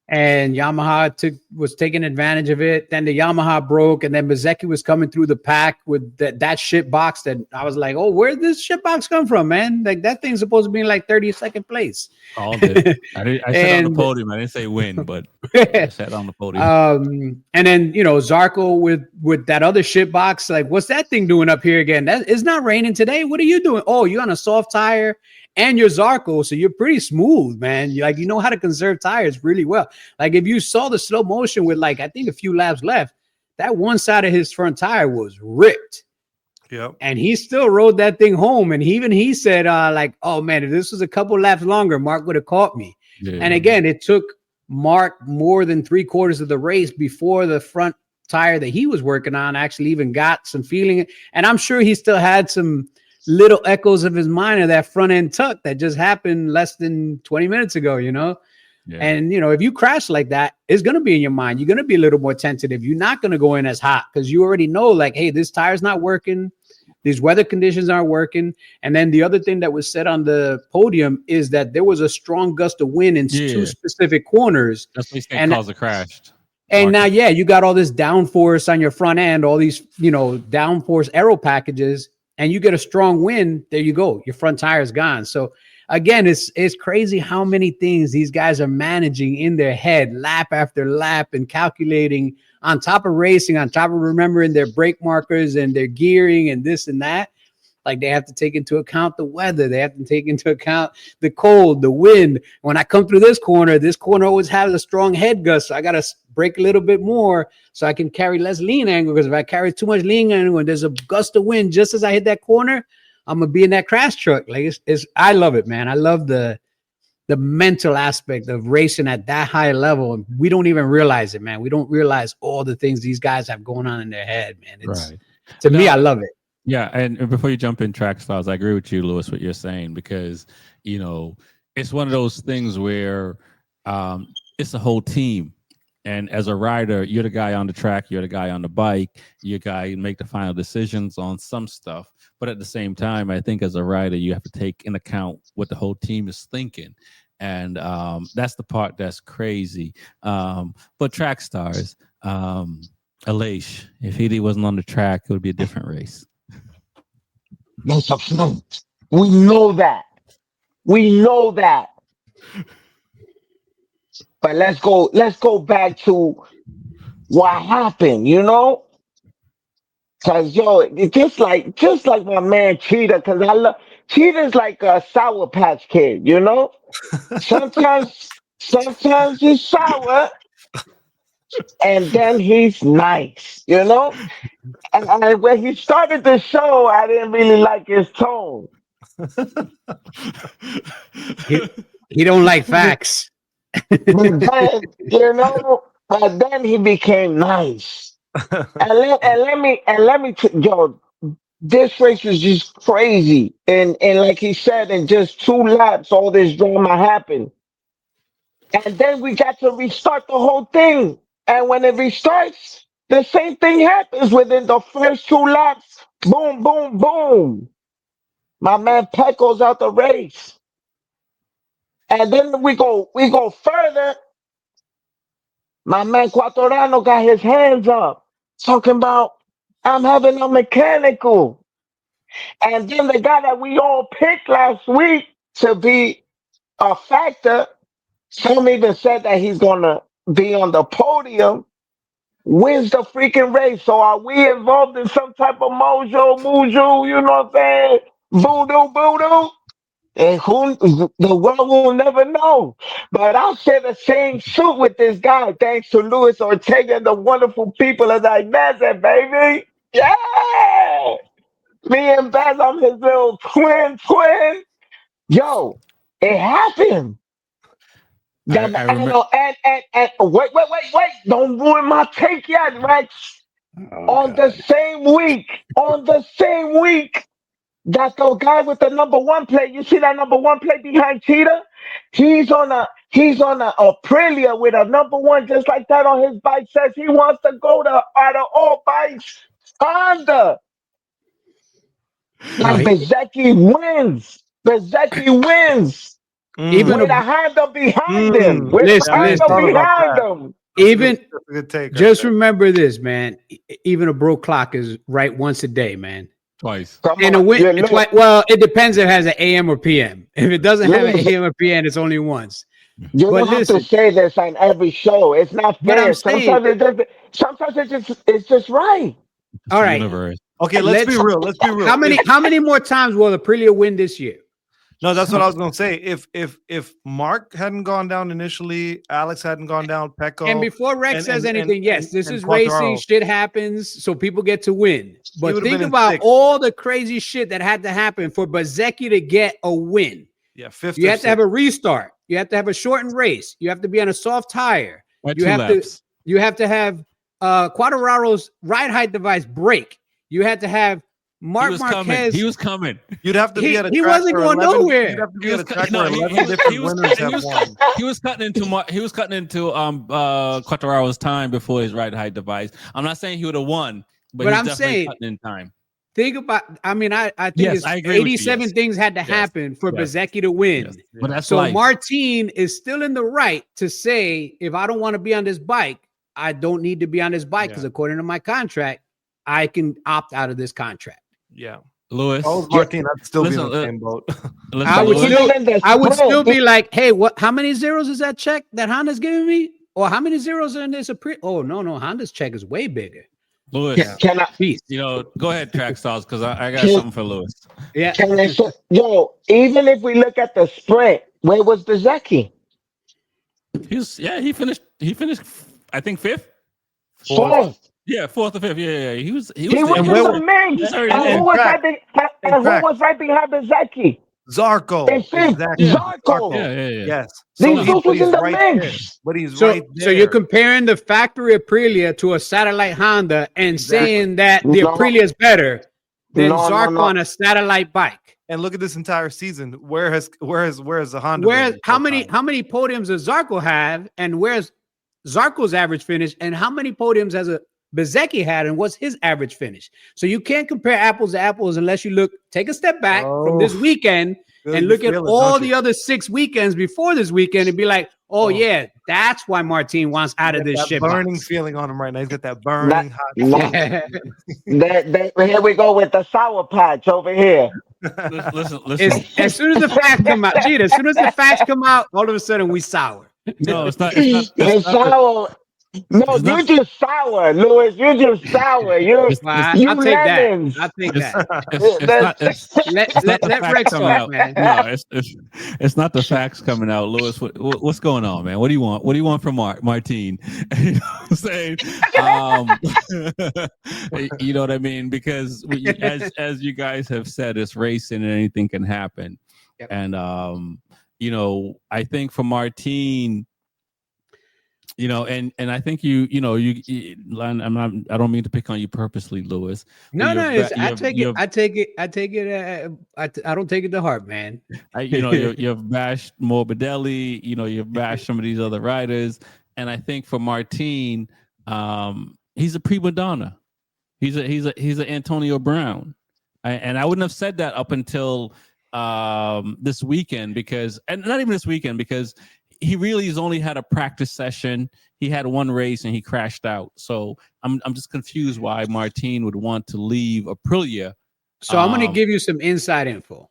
and Yamaha was taking advantage of it. Then the Yamaha broke, and then Bezecchi was coming through the pack with that shit box that I was like, oh, where did this shit box come from, man? Like that thing's supposed to be in like 32nd place. All did. I said on the podium. I didn't say win, but I said on the podium. And then Zarco with that other shit box. Like, what's that thing doing up here again? It's not raining today. What are you doing? Oh, you're on a soft tire. And you're Zarco, so you're pretty smooth, man. You know how to conserve tires really well. Like if you saw the slow motion with like I think a few laps left, that one side of his front tire was ripped. Yep. And he still rode that thing home. And he said, like, oh man, if this was a couple laps longer, Mark would have caught me. Yeah. And again, it took Mark more than 3/4 of the race before the front tire that he was working on actually even got some feeling. And I'm sure he still had some little echoes of his mind of that front end tuck that just happened less than 20 minutes ago, Yeah. And if you crash like that, it's going to be in your mind. You're going to be a little more tentative. You're not going to go in as hot because you already know, like, hey, this tire's not working. These weather conditions aren't working. And then the other thing that was said on the podium is that there was a strong gust of wind in two specific corners. That's what they caused a crash. And now, you got all this downforce on your front end, all these, downforce aero packages, and you get a strong wind. There you go. Your front tire is gone. So again, it's crazy how many things these guys are managing in their head, lap after lap, and calculating on top of racing, on top of remembering their brake markers and their gearing and this and that. Like they have to take into account the weather. They have to take into account the cold, the wind. When I come through this corner always has a strong head gust. So I got to brake a little bit more so I can carry less lean angle. Because if I carry too much lean angle and there's a gust of wind just as I hit that corner, I'm going to be in that crash truck. Like I love it, man. I love the mental aspect of racing at that high level. And we don't even realize it, man. We don't realize all the things these guys have going on in their head, man. To me, I love it. Yeah, and before you jump in track styles, I agree with you, Lewis, what you're saying, because it's one of those things where it's a whole team, and as a rider, you're the guy on the track, you're the guy on the bike, you're the guy who make the final decisions on some stuff. But at the same time, I think as a rider, you have to take in account what the whole team is thinking, and that's the part that's crazy. But track stars, Aleix, if he wasn't on the track, it would be a different race. That's a fact. We know that. But let's go back to what happened, Cause just like my man Cheetah, cause I love Cheetah's like a Sour Patch Kid, Sometimes he's sour, and then he's nice, And when he started the show, I didn't really like his tone. He don't like facts. But then he became nice. and let me this race was just crazy. And like he said, in just 2 laps, all this drama happened. And then we got to restart the whole thing. And when it restarts, the same thing happens within the first 2 laps. Boom, boom, boom. My man Peck goes out the race. And then we go further. My man Quattorano got his hands up, talking about, I'm having a mechanical. And then the guy that we all picked last week to be a factor, some even said that he's going to be on the podium, wins the freaking race. So are we involved in some type of mojo, you know what I'm saying? Voodoo? And the world will never know. But I'll share the same suit with this guy, thanks to Luis Ortega and the wonderful people of Ignazet, baby. Yeah! Me and Baz, I'm his little twin. Yo, it happened. And wait. Don't ruin my take yet, Rex. On the same week that the guy with the number 1 plate, you see that number 1 plate behind Cheetah? He's on a Aprilia with a number 1 just like that on his bike. Says he wants to go to out of all bikes, Honda. Like Bezecchi wins. Even with a a, Honda behind him. With listen, a listen. Honda behind him. even That's a good take. just remember this, man. Even a broke clock is right once a day, man. Twice. Come And a on, win, you it's look, like, well, it depends if it has an AM or PM. If it doesn't have an you, AM or PM, it's only once. you But don't have to listen, say this on every show. It's not but I'm fair. saying, Sometimes it's just right. It's all the right, universe. Okay, let's be real. Let's be real. how many more times will Aprilia win this year? No, that's what I was gonna say. If Mark hadn't gone down initially, Alex hadn't gone down, Pecco, And before Rex and- says and- anything, yes, this and is Quartararo. racing. Shit happens, so people get to win. But would've think been in about sixth. all the crazy shit that had to happen for Bezzecchi to get a win. Yeah, fifth. You or have to have a sixth. restart. You have to have a shortened race. You have to be on a soft tire. By You two have laps. You have to have Quartararo's ride height device break. You had to have Mark He was Marquez. coming. He was coming. You'd have to be at a he track wasn't where going 11 nowhere. You'd have to be He at was a track no, where he 11 was- different he was winners cutting- have he was won. He was cutting into Quartararo's time before his ride height device. I'm not saying he would have won, but he's I'm definitely saying- cutting in time. Think about. I mean, I think Yes, it's I agree with you, 87 yes. things had to Yes, happen for yes, Bezzecchi to win. Yes. But that's So life. Martin is still in the right to say, if I don't want to be on this bike, I don't need to be on this bike because Yeah. according to my contract, I can opt out of this contract. Yeah. Lewis. If I was Martin, I'd still Listen, be in the same boat. Listen, I would Lewis, still, Even in the I would sprint, still be like, hey, what? How many zeros is that check that Honda's giving me? Or how many zeros are in this? Oh no, Honda's check is way bigger. Lewis. Can I? Peace. You know, go ahead, track stars, because I got Can- something for Lewis. Yeah. Can I say, yo, even if we look at the sprint, where was Bezzecchi? He finished. I think fifth. Fourth. Yeah, fourth or fifth. Yeah. He was. He was and in where the was- mix. Sorry, And in who was track. right In and who track. was right behind Bezzecchi? Zarco. And fifth, Exactly. Zarco. Yeah. Yes. These he- dudes but was in he's the right mix. there. But he's So, right there. so you're comparing the factory Aprilia to a satellite Honda and Exactly. saying that the No. Aprilia is better than No, no, Zarco no. on a satellite bike. And look at this entire season. Where has the Honda? Where been how this many time? how many podiums does Zarco have, and where's Zarco's average finish, and how many podiums has a Bezzecchi had, and what's his average finish? So you can't compare apples to apples unless you take a step back from this Oh. weekend Good, and you look at feel it, all don't the you? other 6 weekends before this weekend and be like, oh Oh. yeah, that's why Martin wants out of Got this that shit burning box. feeling on him right now. He's got that burning hot. Here we go with the sour patch over here. Listen. As soon as the facts come out, Gee, as soon as the facts come out, all of a sudden we sour. No, it's not. It's sour. No, it's you not- just sour, Louis. You just sour. You It's- you I'll take lemons. that. I'll take It's, that. it's not the Let facts Rex coming talk, out. man. No, it's not the facts coming out. Lewis, what's going on, man? What do you want? What do you want from Martine? You know what I'm saying? You know what I mean? Because as you guys have said, it's racing and anything can happen. Yep. And you know, I think for Martine, you know, and I think you I don't mean to pick on you purposely, Lewis. No, But no, you're it's, ba- I you're- take you're- it. I take it. I take it. I don't take it to heart, man. you know, you've bashed Morbidelli, you know, you've bashed some of these other riders. And I think for Martine, he's a prima donna. He's an Antonio Brown. And I wouldn't have said that up until this weekend because not even this weekend, because he really has only had a practice session. He had one race and he crashed out. So I'm just confused why Martine would want to leave Aprilia. So I'm going to give you some inside info.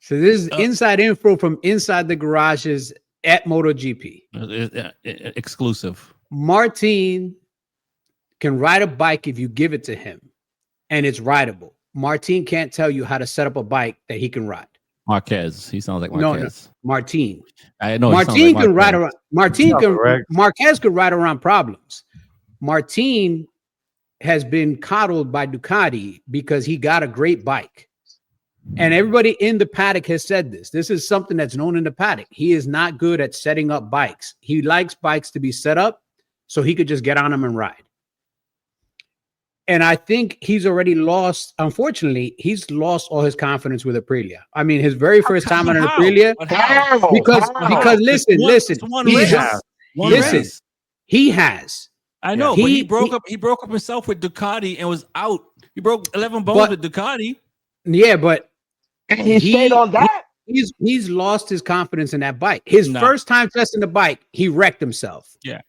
So this is inside info from inside the garages at MotoGP. Exclusive. Martin can ride a bike if you give it to him, and it's rideable. Martin can't tell you how to set up a bike that he can ride. Marquez. He sounds like No, Marquez. Martin. I know. Martin can ride around. correct. Marquez could ride around problems. Martin has been coddled by Ducati because he got a great bike. And everybody in the paddock has said this. This is something that's known in the paddock. He is not good at setting up bikes. He likes bikes to be set up so he could just get on them and ride. And I think he's already lost, unfortunately, he's lost all his confidence with Aprilia. I mean, his very first time on an Aprilia, How? because listen, he has. I know, He- but he broke up himself with Ducati and was out. He broke 11 bones But- with Ducati. Yeah, but And he stayed on that. he's lost his confidence in that bike. His first time testing the bike, he wrecked himself. Yeah.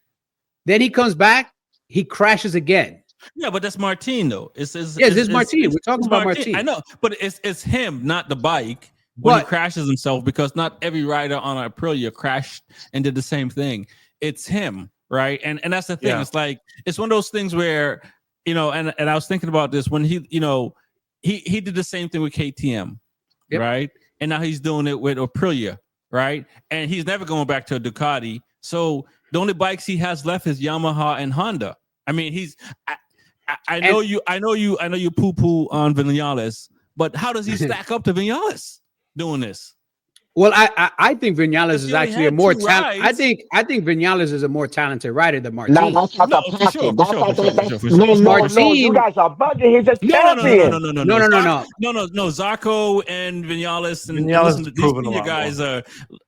Then he comes back, he crashes again. Yeah, but that's Martin though. It's Martin. We're talking about Martin. I know, but it's him, not the bike. When he crashes himself, because not every rider on Aprilia crashed and did the same thing. It's him, right? And that's the thing. Yeah. It's like it's one of those things where, you know, and I was thinking about this when he, you know, he did the same thing with KTM, right? And now he's doing it with Aprilia, right? And he's never going back to a Ducati. So the only bikes he has left is Yamaha and Honda. I mean, I know you poo-poo on Vinales, but how does he stack up to Vinales doing this? Well, I think Vinales is actually a more talented. I think Vinales is a more talented rider than Martin. No, that's not the package. No, you guys are bugging. He's a champion. No. Zarco and Vinales and listen, these senior guys are,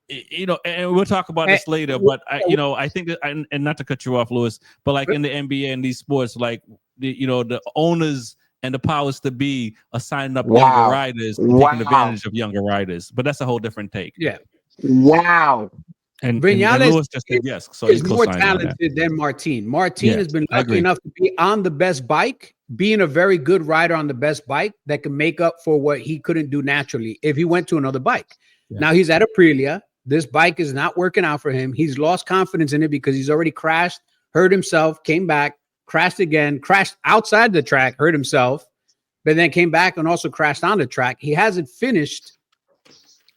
you know, and we'll talk about this later. But I think that, and not to cut you off, Lewis, but like in the NBA and these sports, like the owners and the powers to be are signing up younger riders and taking advantage of younger riders. But that's a whole different take. Yeah. Wow. And Vinales just said yes. So he's more talented than Martin. Martin has been lucky enough to be on the best bike, being a very good rider on the best bike that can make up for what he couldn't do naturally if he went to another bike. Yeah. Now he's at Aprilia. This bike is not working out for him. He's lost confidence in it because he's already crashed, hurt himself, came back, crashed again, crashed outside the track, hurt himself, but then came back and also crashed on the track. He hasn't finished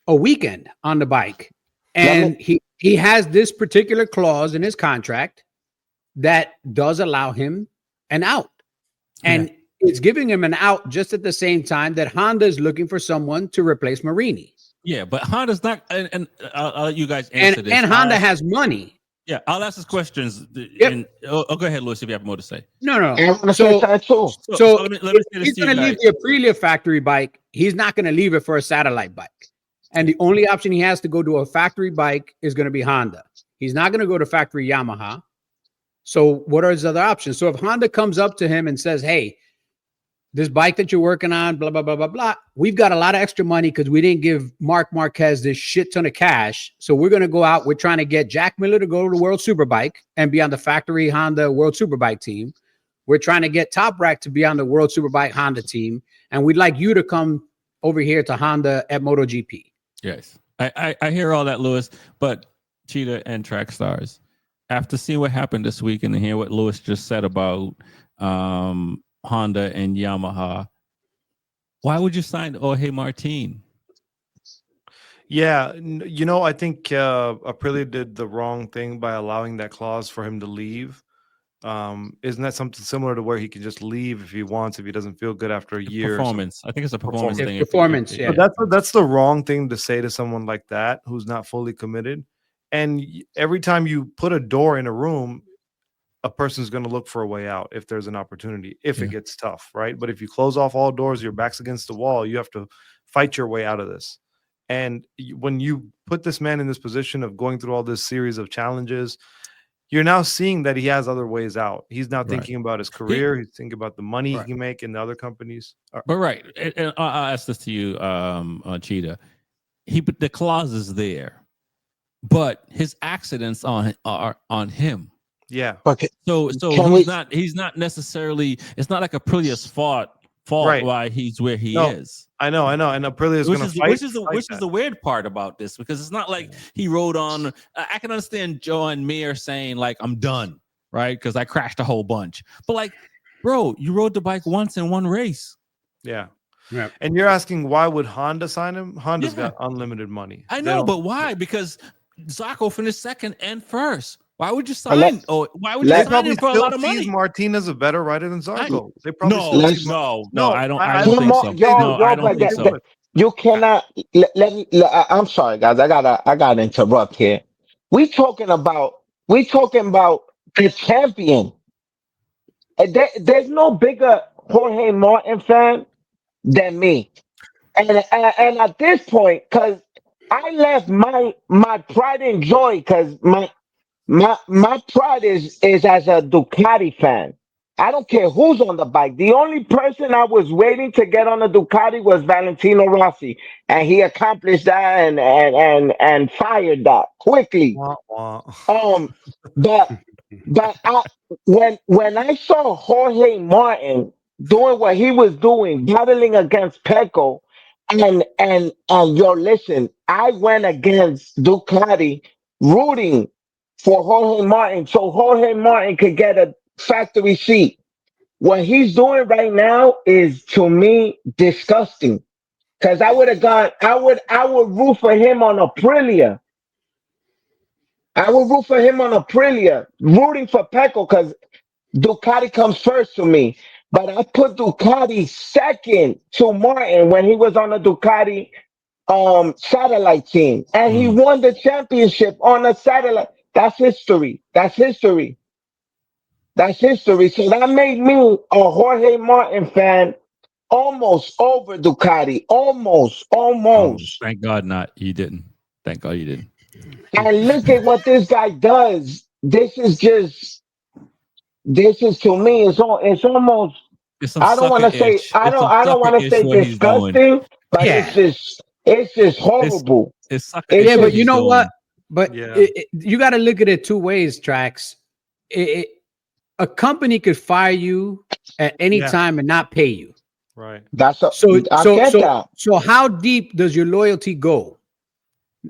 a weekend on the bike. And he has this particular clause in his contract that does allow him an out. And it's giving him an out just at the same time that Honda is looking for someone to replace Marini. Yeah, but Honda's not, and I'll let you guys answer this. And Honda has money. Yeah, I'll ask his questions. Go ahead, Louis, if you have more to say. No. So let me say this. He's going to leave the Aprilia factory bike. He's not going to leave it for a satellite bike. And the only option he has to go to a factory bike is going to be Honda. He's not going to go to factory Yamaha. So what are his other options? So if Honda comes up to him and says, hey, this bike that you're working on, blah, blah, blah, blah, blah. We've got a lot of extra money because we didn't give Marc Marquez this shit ton of cash. So we're going to go out. We're trying to get Jack Miller to go to the World Superbike and be on the factory Honda World Superbike team. We're trying to get Top Rack to be on the World Superbike Honda team. And we'd like you to come over here to Honda at MotoGP. Yes. I hear all that, Lewis. But Cheetah and Track Stars, after seeing what happened this week and hear what Lewis just said about Honda and Yamaha, why would you sign Jorge Martin? Yeah, I think Aprilia did the wrong thing by allowing that clause for him to leave. Isn't that something similar to where he can just leave if he wants, if he doesn't feel good after a year? Performance. I think it's a performance thing. Performance, yeah. But that's the wrong thing to say to someone like that who's not fully committed. And every time you put a door in a room, a person's going to look for a way out if there's an opportunity, if it gets tough, right? But if you close off all doors, your back's against the wall, you have to fight your way out of this. And when you put this man in this position of going through all this series of challenges, you're now seeing that he has other ways out. He's now thinking about his career. He's thinking about the money he can make in the other companies. But and I'll ask this to you, Cheetah. The clause is there, but his accidents are on him. Yeah. Okay. So he's not necessarily. It's not like Aprilia's fault why he's where he is. I know, and Aprilia is going to fight. Which is the weird part about this, because it's not like he rode on. I can understand Joe and Mir saying like, I'm done, right? Because I crashed a whole bunch. But like, bro, you rode the bike once in one race. Yeah. And you're asking why would Honda sign him? Honda's got unlimited money. I know, but why? Because Zarco finished second and first. Why would you sign? Why would you sign him for a lot of money? Martinez a better rider than Zarco. They probably no. I don't think so. I don't think so. You cannot let me. I'm sorry, guys. I gotta interrupt here. We talking about the champion. There's no bigger Jorge Martin fan than me. And at this point, because I left my pride and joy, because my pride is as a Ducati fan. I don't care who's on the bike. The only person I was waiting to get on a Ducati was Valentino Rossi, and he accomplished that and fired that quickly. Wah, wah. Um, but when I saw Jorge Martin doing what he was doing, battling against Pecco, and yo, listen, I went against Ducati, rooting for Jorge Martin so Jorge Martin could get a factory seat. What he's doing right now is to me disgusting. Cause I would have gone, I would root for him on Aprilia. I would root for him on Aprilia, rooting for Pecco because Ducati comes first to me. But I put Ducati second to Martin when he was on the Ducati satellite team. And he won the championship on a satellite. That's history. That's history. That's history. So that made me a Jorge Martin fan almost over Ducati. Almost. Thank God not. You didn't. Thank God you didn't. And look at what this guy does. This is to me, it's almost, It's some I don't want to sucker say, itch. It's some I don't want to sucker say itch what he's doing. disgusting, but Yeah. it's just horrible. It's sucker It itch Yeah, what but you he's know doing. what? But Yeah. you got to look at it two ways, Trax. A company could fire you at any Yeah. time and not pay you. Right. That's a, So I so get so that. so how deep does your loyalty go?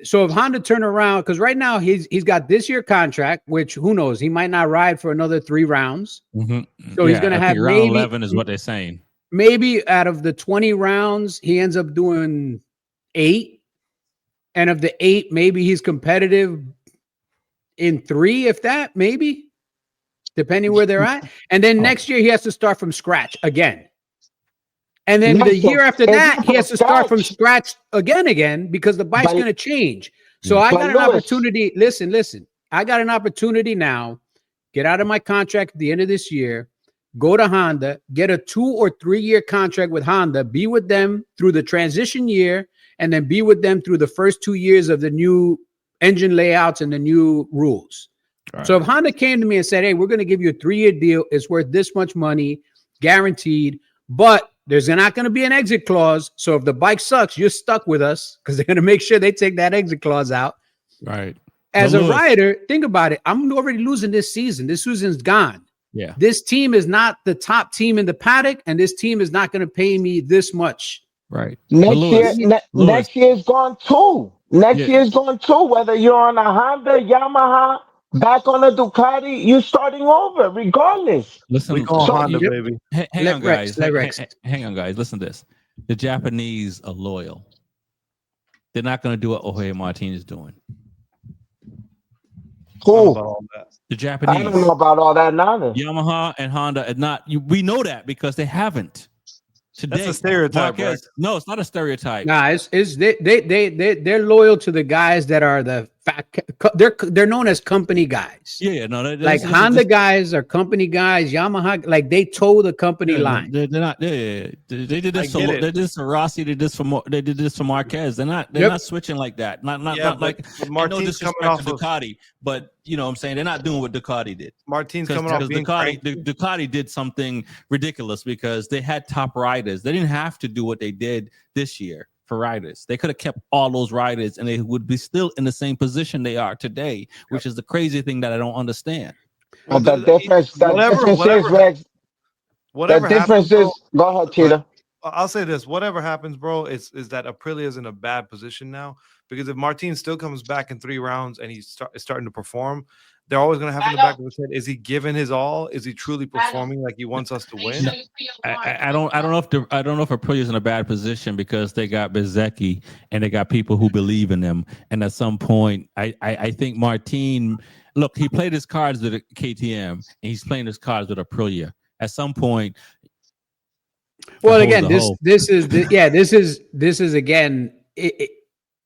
So if Honda turn around, because right now he's got this year contract, which who knows, he might not ride for another 3 rounds. Mhm. So he's Yeah, gonna I have think round maybe 11 is what they're saying. maybe out of the 20 rounds, he ends up doing 8. And of the 8, maybe he's competitive in 3, if that, maybe, depending where they're at. And then next year he has to start from scratch again. And then No, the so year after it's that, not he has to start from scratch. scratch again because the bike's But- going to change. So I But got an Lewis- opportunity. Listen. I got an opportunity now. Get out of my contract at the end of this year. Go to Honda. Get a 2 or 3 year contract with Honda. Be with them through the transition year, and then be with them through the first 2 years of the new engine layouts and the new rules. Right. So if Honda came to me and said, "Hey, we're going to give you a 3-year deal. It's worth this much money, guaranteed, but there's not going to be an exit clause. So if the bike sucks, you're stuck with us because they're going to make sure they take that exit clause out." Right. As But a Lewis- rider, think about it. I'm already losing this season. This season's gone. Yeah. This team is not the top team in the paddock, and this team is not going to pay me this much. Right. But Next Lewis, year, next year's gone too. Next Yeah. year's gone too. Whether you're on a Honda, Yamaha, back on a Ducati, you starting over regardless. listen. We call So- Honda, Yep. baby. Hang Let on, Rex, guys. let Rex. Hang on, guys. Listen to this. The Japanese are loyal. They're not going to do what Jorge Martin is doing. I don't know Cool. about all that. The I Japanese, don't know about all that neither. Yamaha and Honda are not. We know that because they haven't. Today, That's a stereotype, Marquez, Rex. no, it's not a stereotype. Nah, it's they're loyal to the guys that are the they're known as company guys. Yeah, no, Like Honda guys are company guys. Yamaha, like they toe the company line. They're not. They did this. I get For, it. they did this for Rossi. They did this for Marquez. They're not. They're Yep. not switching like that. Not Yeah, like. but No Martin's disrespect coming off to of Ducati, but you know what I'm saying, they're not doing what Ducati did. Martin's Because coming off being Ducati did something ridiculous because they had top riders. They didn't have to do what they did this year for riders. They could have kept all those riders and they would be still in the same position they are today, which is the crazy thing that I don't understand. But the difference, whatever is, Rex, the whatever difference happens, bro, is, go ahead, Cheetah. I'll say this: whatever happens, bro, is that Aprilia is in a bad position now because if Martin still comes back in 3 rounds and he's starting to perform, they're always going to have in the back of his head: is he giving his all? Is he truly performing like he wants us to win? I don't know if Aprilia is in a bad position because they got Bezecchi and they got people who believe in them. And at some point, I think Martin, look, he played his cards with KTM and he's playing his cards with Aprilia. At some point, Well, again, this is again.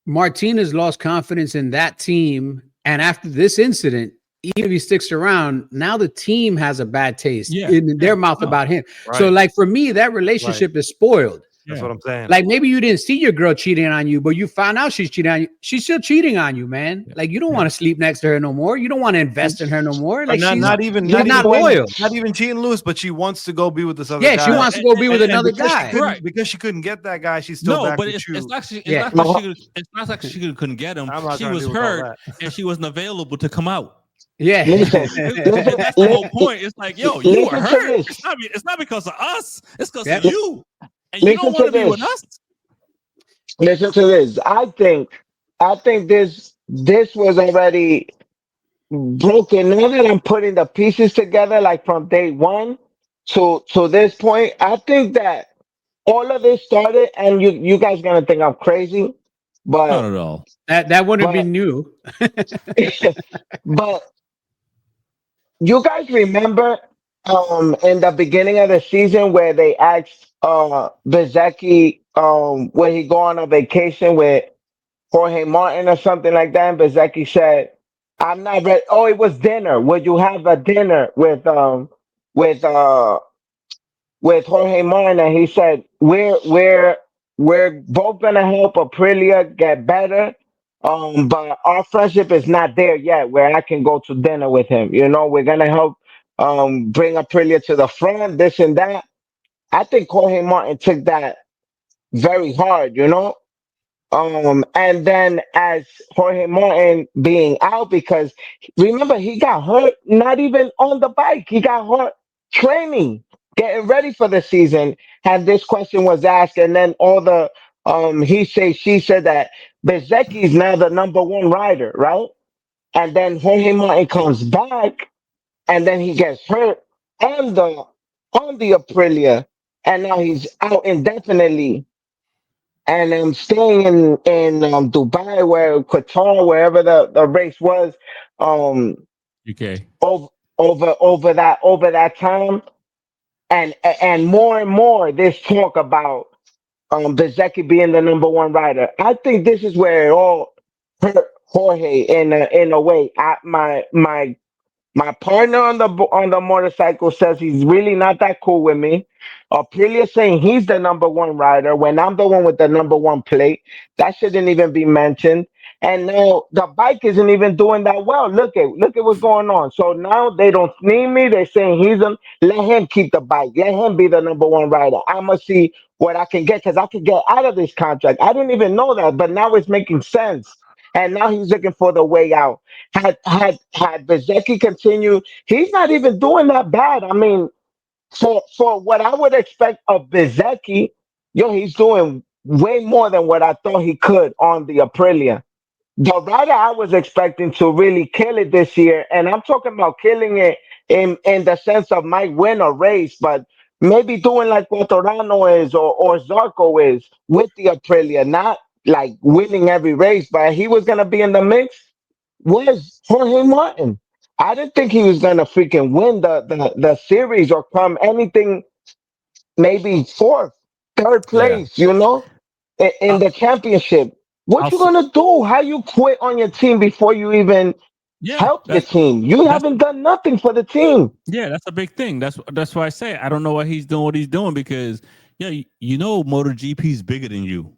Martin has lost confidence in that team, and after this incident, even if he sticks around, now the team has a bad taste in their mouth about him. Right. So, like for me, that relationship is spoiled. That's what I'm saying. Like maybe you didn't see your girl cheating on you, but you found out she's cheating on you. She's still cheating on you, man. Like you don't want to sleep next to her no more. You don't want to invest in her no more. Like she's not even loyal. Not even cheating, Lewis, but she wants to go be with this other Yeah, guy. she wants to go be with another guy. Right. Because she couldn't get that guy, she's still back with you. It's not Yeah. like she couldn't get him. I'm not She trying to was deal with all hurt that. and she wasn't available to come out. Yeah. Listen, That's the whole point. It's like, yo, you were listen to hurt. this. It's not because of us. It's because Yep. of you. And you don't Listen want to to be with this. us. Listen to this. I think this was already broken. Now that I'm putting the pieces together, like from day one to this point, I think that all of this started, and you guys gonna think I'm crazy, Not but at all. That wouldn't be but new. but you guys remember in the beginning of the season where they asked Bezecchi when he go on a vacation with Jorge Martin or something like that, and Bezecchi said, "I'm not ready." Oh, it was dinner. Would you have a dinner with with Jorge Martin? And he said, "We're both gonna help Aprilia get better." But our friendship is not there yet where I can go to dinner with him. You know, we're gonna help bring Aprilia to the front, this and that. I think Jorge Martin took that very hard, you know. And then as Jorge Martin being out, because remember he got hurt not even on the bike, he got hurt training, getting ready for the season. And this question was asked, and then all the she said that Bezecchi is now the number one rider, right? And then Jorge Martin comes back, and then he gets hurt on the Aprilia, and now he's out indefinitely, and I'm staying in Dubai, where Qatar, wherever the race was, um, UK. over that time, and more there's talk about Bezecchi being the number one rider. I think this is where it all hurt Jorge in a way. My partner on the motorcycle says he's really not that cool with me. Aprilia saying he's the number one rider when I'm the one with the number one plate. That shouldn't even be mentioned. And now the bike isn't even doing that well. Look at what's going on. So now they don't need me. They're saying let him keep the bike. Let him be the number one rider. I'ma see what I can get because I can get out of this contract. I didn't even know that, but now it's making sense. And now he's looking for the way out. Had Bezecchi continued, he's not even doing that bad. I mean, for what I would expect of Bezecchi, yo, he's doing way more than what I thought he could on the Aprilia. The rider I was expecting to really kill it this year, and I'm talking about killing it in the sense of might win a race, but maybe doing like Quartararo is or Zarco is with the Aprilia, not like winning every race, but he was gonna be in the mix. Was Jorge Martin? I didn't think he was gonna freaking win the series or come anything, maybe fourth, third Yeah. place, you know, in Uh, the championship. I'll What you s- gonna do? How you quit on your team before you even yeah, help your team? You that's haven't done nothing for the team. yeah, that's a big thing. That's why I say I don't know why he's doing what he's doing because yeah, you know MotoGP is bigger than you,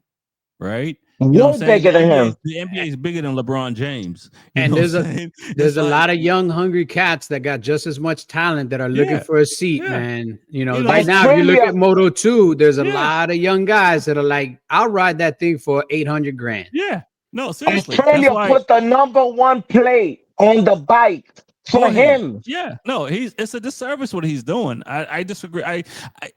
right? You know what Way I'm saying? bigger than him. The NBA is bigger than LeBron James. You And know what I'm saying? there's It's a like, lot of young, hungry cats that got just as much talent that are looking yeah, for a seat, yeah. man. You know, You know, right now, if you look Australia, at Moto 2, there's a yeah, lot of young guys that are like, I'll ride that thing for 800 grand. yeah. No, seriously. That's Australia why put the number one plate on the bike for Jorge. him. Yeah, no, it's a disservice what he's doing. I disagree.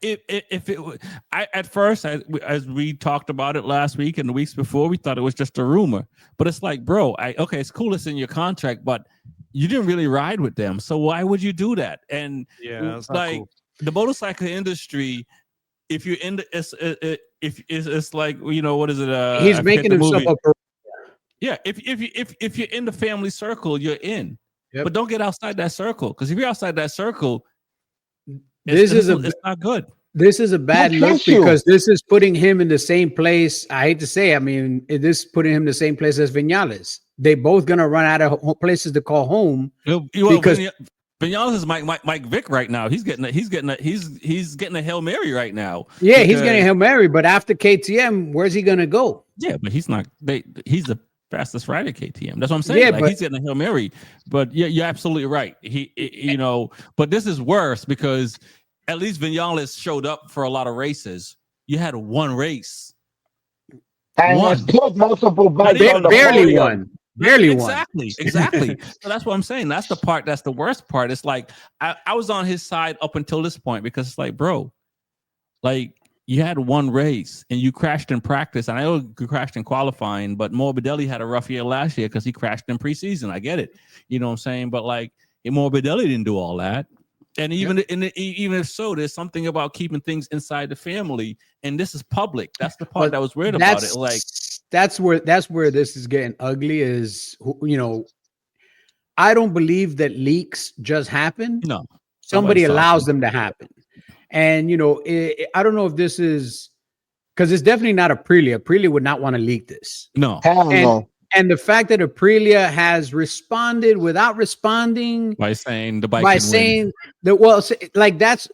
If it was, I at first as we talked about it last week and the weeks before, we thought it was just a rumor. But it's like, bro, okay, it's cool, it's in your contract, but you didn't really ride with them, so why would you do that? And Yeah, that's not like cool. the motorcycle industry, if you're in the if it's like what is it? He's I forget making the himself movie. a Yeah, if you're in the family circle, you're in. Yep. But don't get outside that circle because if you're outside that circle, This it's not good. This is a bad What look against you? because this is putting him in the same place. I hate to say, I mean, this is putting him in the same place as Vinales. They both gonna run out of places to call home because Vinales is Mike Vick right now. He's getting a Hail Mary right now. Yeah, he's getting a Hail Mary, but after KTM, where's he gonna go? Yeah, but he's not. He's the fastest rider at KTM. That's what I'm saying. Yeah, like, but he's getting a Hail Mary. But yeah, you're absolutely right. You know, but this is worse because at least Vinales showed up for a lot of races. You had one race. And One. has put multiple bikes on the barely podium. won. Barely Exactly. So that's what I'm saying. That's the part. That's the worst part. It's like I was on his side up until this point because it's like, bro, like you had one race and you crashed in practice. And I know you crashed in qualifying, but Morbidelli had a rough year last year because he crashed in preseason. I get it. You know what I'm saying? But like Morbidelli didn't do all that. And even if so, there's something about keeping things inside the family, and this is public. That's the part that was weird about it. Like that's where this is getting ugly. Is, you know, I don't believe that leaks just happen. No, somebody allows them to happen, and you know, I don't know if this is because it's definitely not Aprilia. Aprilia would not want to leak this. No, hell no. And the fact that Aprilia has responded without responding by saying the bike, like that's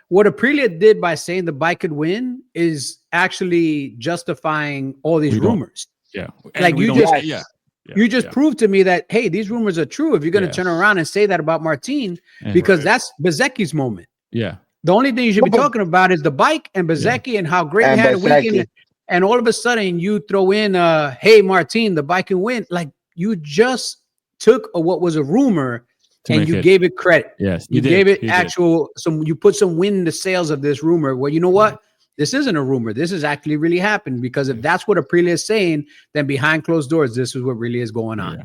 what Aprilia did by saying the bike could win is actually justifying all these rumors. Yeah, and like you just proved to me that hey, these rumors are true. If you're going to turn around and say that about Martin, because that's Bezecchi's moment. Yeah, the only thing you should be talking about is the bike and Bezecchi and how great he had a weekend. And all of a sudden you throw in, hey, Martin, the bike can win. Like you just took what was a rumor and you gave it credit. Yes, you gave it you put some wind in the sails of this rumor. Well, you know what? This isn't a rumor. This is actually really happened because if that's what Aprilia is saying, then behind closed doors, this is what really is going on. Yeah.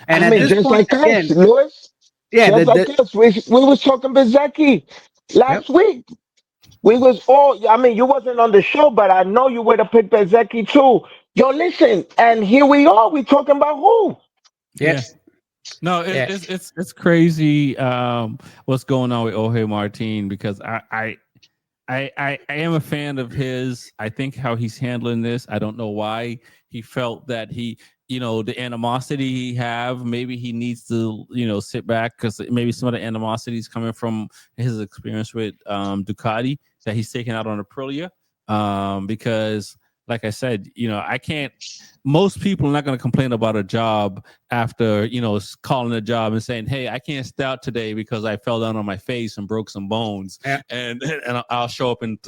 And I mean, just point, like us, Lewis. Yeah, like us. We was talking Bezecchi last week. We was all, I mean, you wasn't on the show, but I know you would have picked Bezecchi too. Yo, listen, and here we are. We talking about who? Yes. No, it's crazy what's going on with Jorge Martin because I am a fan of his. I think how he's handling this. I don't know why he felt that the animosity he have, maybe he needs to, sit back because maybe some of the animosity is coming from his experience with Ducati that he's taking out on Aprilia. Because like I said, most people are not going to complain about a job after, calling a job and saying, hey, I can't start today because I fell down on my face and broke some bones and I'll show up in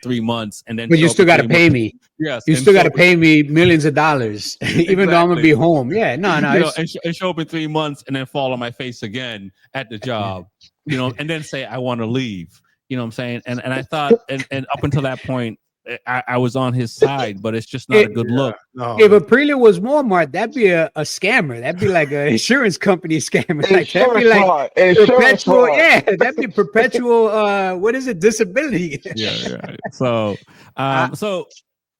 3 months. And then, but you still got to pay me. Yes. You still got to pay me millions of dollars, even though I'm going to be home. Yeah, no. And show up in 3 months and then fall on my face again at the job, and then say, I want to leave. You know what I'm saying? And I thought, and up until that point, I was on his side, but it's just not a good look. No. If Aprilia was Walmart, that'd be a scammer. That'd be like an insurance company scammer. Like, that'd be like perpetual. Yeah, that'd be perpetual. What is it? Disability. Yeah. So, so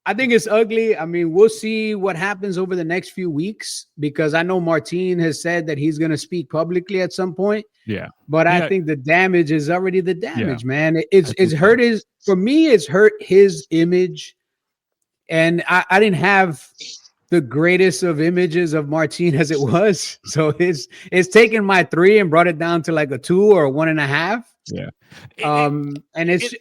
I think it's ugly. I mean, we'll see what happens over the next few weeks because I know Martin has said that he's going to speak publicly at some point. Yeah. But I think the damage is already the damage, man. It's hurt it's hurt his image. And I didn't have the greatest of images of Martin as it was. So it's taken my 3 and brought it down to like a 2 or a 1.5. Yeah. And it's,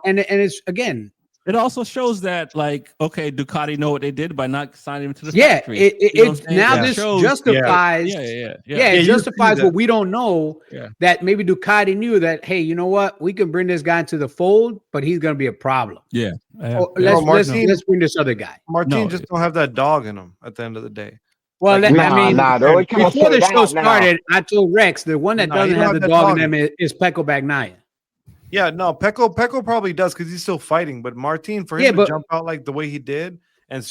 and it's again. It also shows that, like, okay, Ducati know what they did by not signing him to the factory. This justifies. It justifies what we don't know. Yeah. That maybe Ducati knew that. Hey, you know what? We can bring this guy into the fold, but he's going to be a problem. Yeah. Let's bring this other guy. Martin just don't have that dog in him. At the end of the day. Well, before the show started, I told Rex the one that doesn't have the dog in him is Pecco Bagnaia. Yeah, no, Pecco probably does because he's still fighting. But Martin, for him to jump out like the way he did, and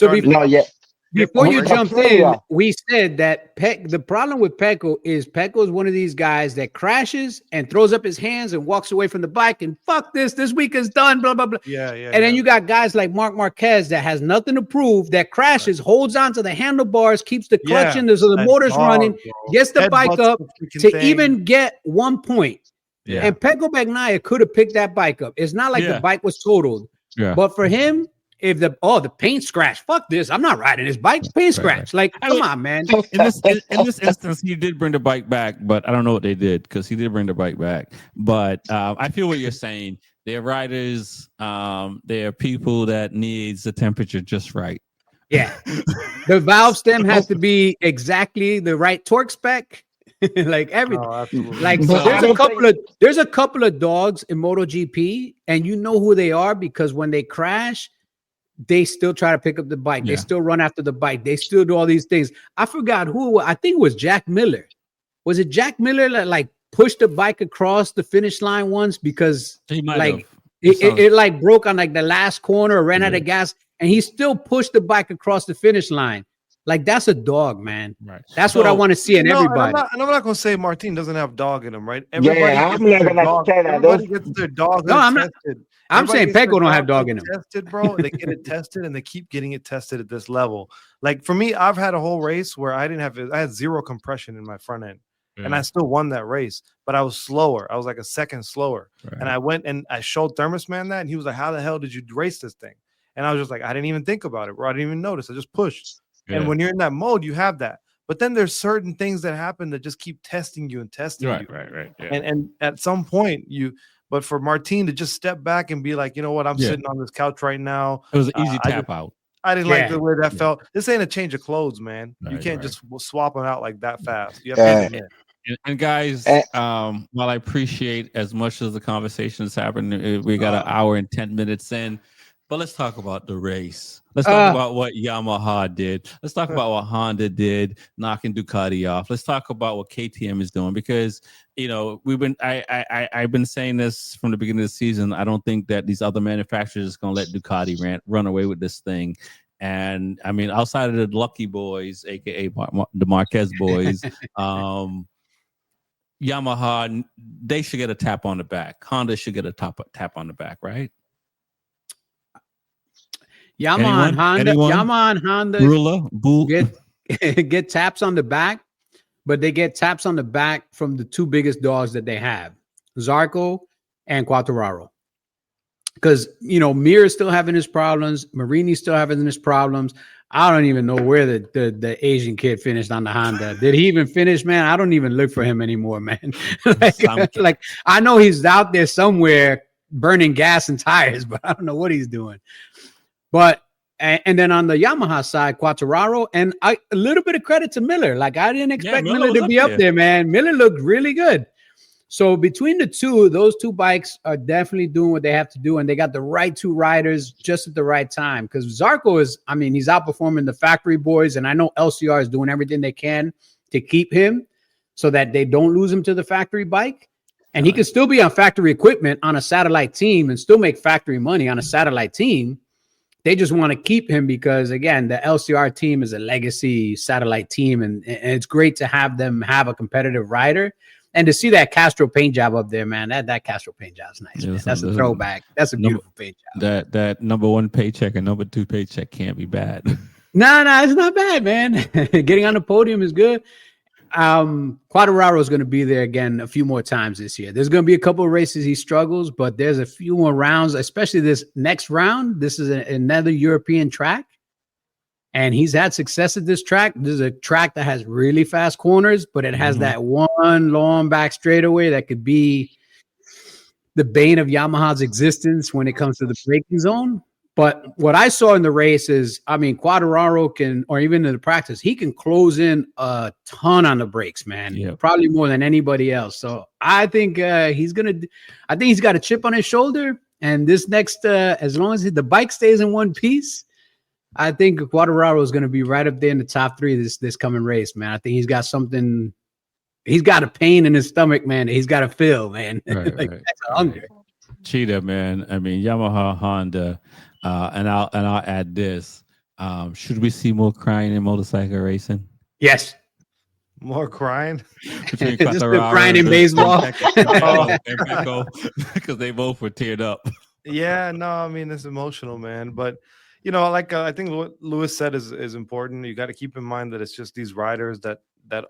before you jumped in, we said that the problem with Pecco is one of these guys that crashes and throws up his hands and walks away from the bike and fuck this week is done, blah blah blah. And then you got guys like Marc Marquez that has nothing to prove, that crashes, holds on to the handlebars, keeps the clutch in, so the motor's running, gets the bike up to even get 1 point. Yeah. And Pecco Bagnaia could have picked that bike up. It's not like the bike was totaled. Yeah. But for him, if the paint scratch, fuck this. I'm not riding this bike. Paint scratch. Like, come on, man. In this instance, he did bring the bike back, but I don't know what they did because he did bring the bike back. But I feel what you're saying. They're riders. They're people that needs the temperature just right. Yeah. The valve stem has to be exactly the right torque spec. Like everything. Oh, absolutely. Like But there's a couple of dogs in MotoGP, and you know who they are because when they crash, they still try to pick up the bike. Yeah. They still run after the bike. They still do all these things. I forgot who. I think it was Jack Miller. Was it Jack Miller that like pushed the bike across the finish line once because He might like have. it like broke on like the last corner, ran out of gas, and he still pushed the bike across the finish line. Like that's a dog, man. Right. That's what I want to see in everybody. And I'm not going to say Martin doesn't have dog in him, right? I'm not gonna say that. Everybody gets their dog. No, I'm not. tested. I'm saying Everybody gets Pecco their don't have dog dog in him. Tested, bro. They get it tested, and they keep getting it tested at this level. Like for me, I've had a whole race where I had zero compression in my front end, and I still won that race. But I was slower. I was like a second slower, and I went and I showed Thermos Man that, and he was like, "How the hell did you race this thing?" And I was just like, "I didn't even think about it, bro. I didn't even notice. I just pushed." Yeah. And when you're in that mode, you have that. But then there's certain things that happen that just keep testing you and testing you. Right. Yeah. And at some point, but for Martin to just step back and be like, you know what, I'm sitting on this couch right now. It was an easy tap out. I didn't like the way that felt. This ain't a change of clothes, man. You can't just swap them out like that fast. You have to And guys, while I appreciate as much as the conversation has happened, we got an hour and 10 minutes in. But let's talk about the race. Let's talk about what Yamaha did. Let's talk about what Honda did, knocking Ducati off. Let's talk about what KTM is doing because I've been saying this from the beginning of the season. I don't think that these other manufacturers are going to let Ducati run away with this thing. And I mean, outside of the Lucky Boys, aka the Marquez boys, Yamaha, they should get a tap on the back. Honda should get a tap on the back, right? Yamaha and Honda get taps on the back, but they get taps on the back from the two biggest dogs that they have, Zarco and Quartararo. Because, Mir is still having his problems. Marini's still having his problems. I don't even know where the Asian kid finished on the Honda. Did he even finish, man? I don't even look for him anymore, man. like I know he's out there somewhere burning gas and tires, but I don't know what he's doing. But and then on the Yamaha side, Quartararo, and a little bit of credit to Miller. Like I didn't expect Miller to be up there, man. Miller looked really good. So between the two, those two bikes are definitely doing what they have to do, and they got the right two riders just at the right time. Because Zarco he's outperforming the factory boys, and I know LCR is doing everything they can to keep him so that they don't lose him to the factory bike. And he can still be on factory equipment on a satellite team and still make factory money on a satellite team. They just want to keep him because, again, the LCR team is a legacy satellite team, and it's great to have them have a competitive rider. And to see that Castro paint job up there, man, that Castro paint job is nice. Man. That's a throwback. That's a beautiful paint job. That number one paycheck and number two paycheck can't be bad. No, it's not bad, man. Getting on the podium is good. Quartararo is going to be there again a few more times this year. There's going to be a couple of races he struggles, but there's a few more rounds, especially this next round. This is another European track, and he's had success at this track. This is a track that has really fast corners, but it has that one long back straightaway that could be the bane of Yamaha's existence when it comes to the braking zone. But what I saw in the race is, Quartararo can, or even in the practice, he can close in a ton on the brakes, man. Yeah. Probably more than anybody else. So I think he's got a chip on his shoulder. And this next, as long as the bike stays in one piece, I think Quartararo is going to be right up there in the top three this coming race, man. I think he's got something. He's got a pain in his stomach, man. He's got to fill, man. That's a hunger. Cheetah, man. Yamaha, Honda. And I'll add this. Should we see more crying in motorcycle racing? Yes. More crying? Just the crying in baseball. Because they both were teared up. Yeah, no, it's emotional, man. But, I think what Lewis said is important. You got to keep in mind that it's just these riders that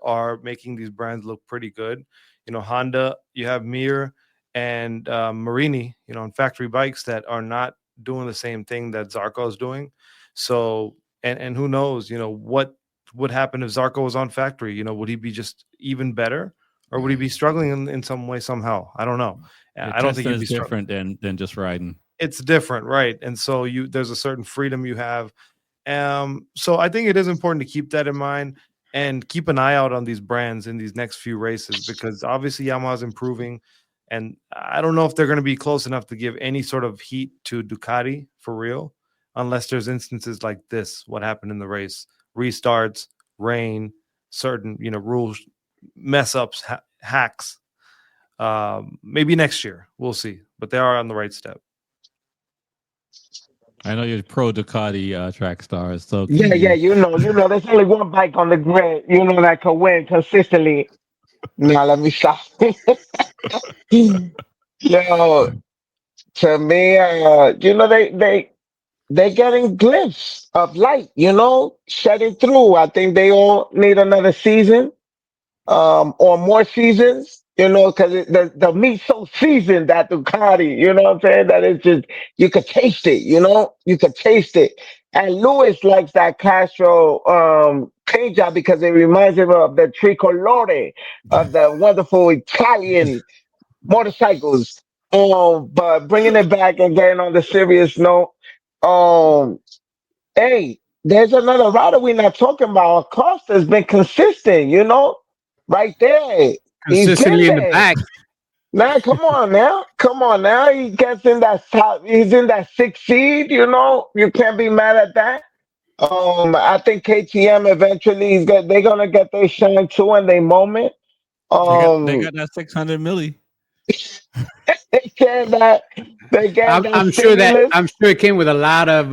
are making these brands look pretty good. Honda, you have Mir and Marini, on factory bikes that are not doing the same thing that Zarco is doing. So, and who knows, what would happen if Zarco was on factory? Would he be just even better, or would he be struggling in some way somehow? I don't know. I don't think he'd be different than just riding. It's different, right? And so there's a certain freedom you have. So I think it is important to keep that in mind and keep an eye out on these brands in these next few races, because obviously Yamaha's improving, and I don't know if they're going to be close enough to give any sort of heat to Ducati for real, unless there's instances like this, what happened in the race, restarts, rain, certain, rules, mess ups, hacks. Maybe next year, we'll see, but they are on the right step. I know you're pro Ducati track stars, so Yeah, there's only one bike on the grid, that can win consistently. Now let me stop. Yo, to me, they're getting glimpses of light, shedding through. I think they all need another season, or more seasons, because the meat's so seasoned at Ducati, you know what I'm saying? That it's just, you could taste it, you could taste it. And Lewis likes that Castro paint job because it reminds him of the tricolore of the wonderful Italian motorcycles. But bringing it back and getting on the serious note, hey, there's another rider we're not talking about. Acosta's been consistent, right there. He's Consistently in the getting back. Man, come on now. He gets in that top. He's in that 6th seed. You can't be mad at that. I think KTM eventually they're gonna get their shine too in their moment. They got that 600 milli. They get that. They get that. I'm sure it came with a lot of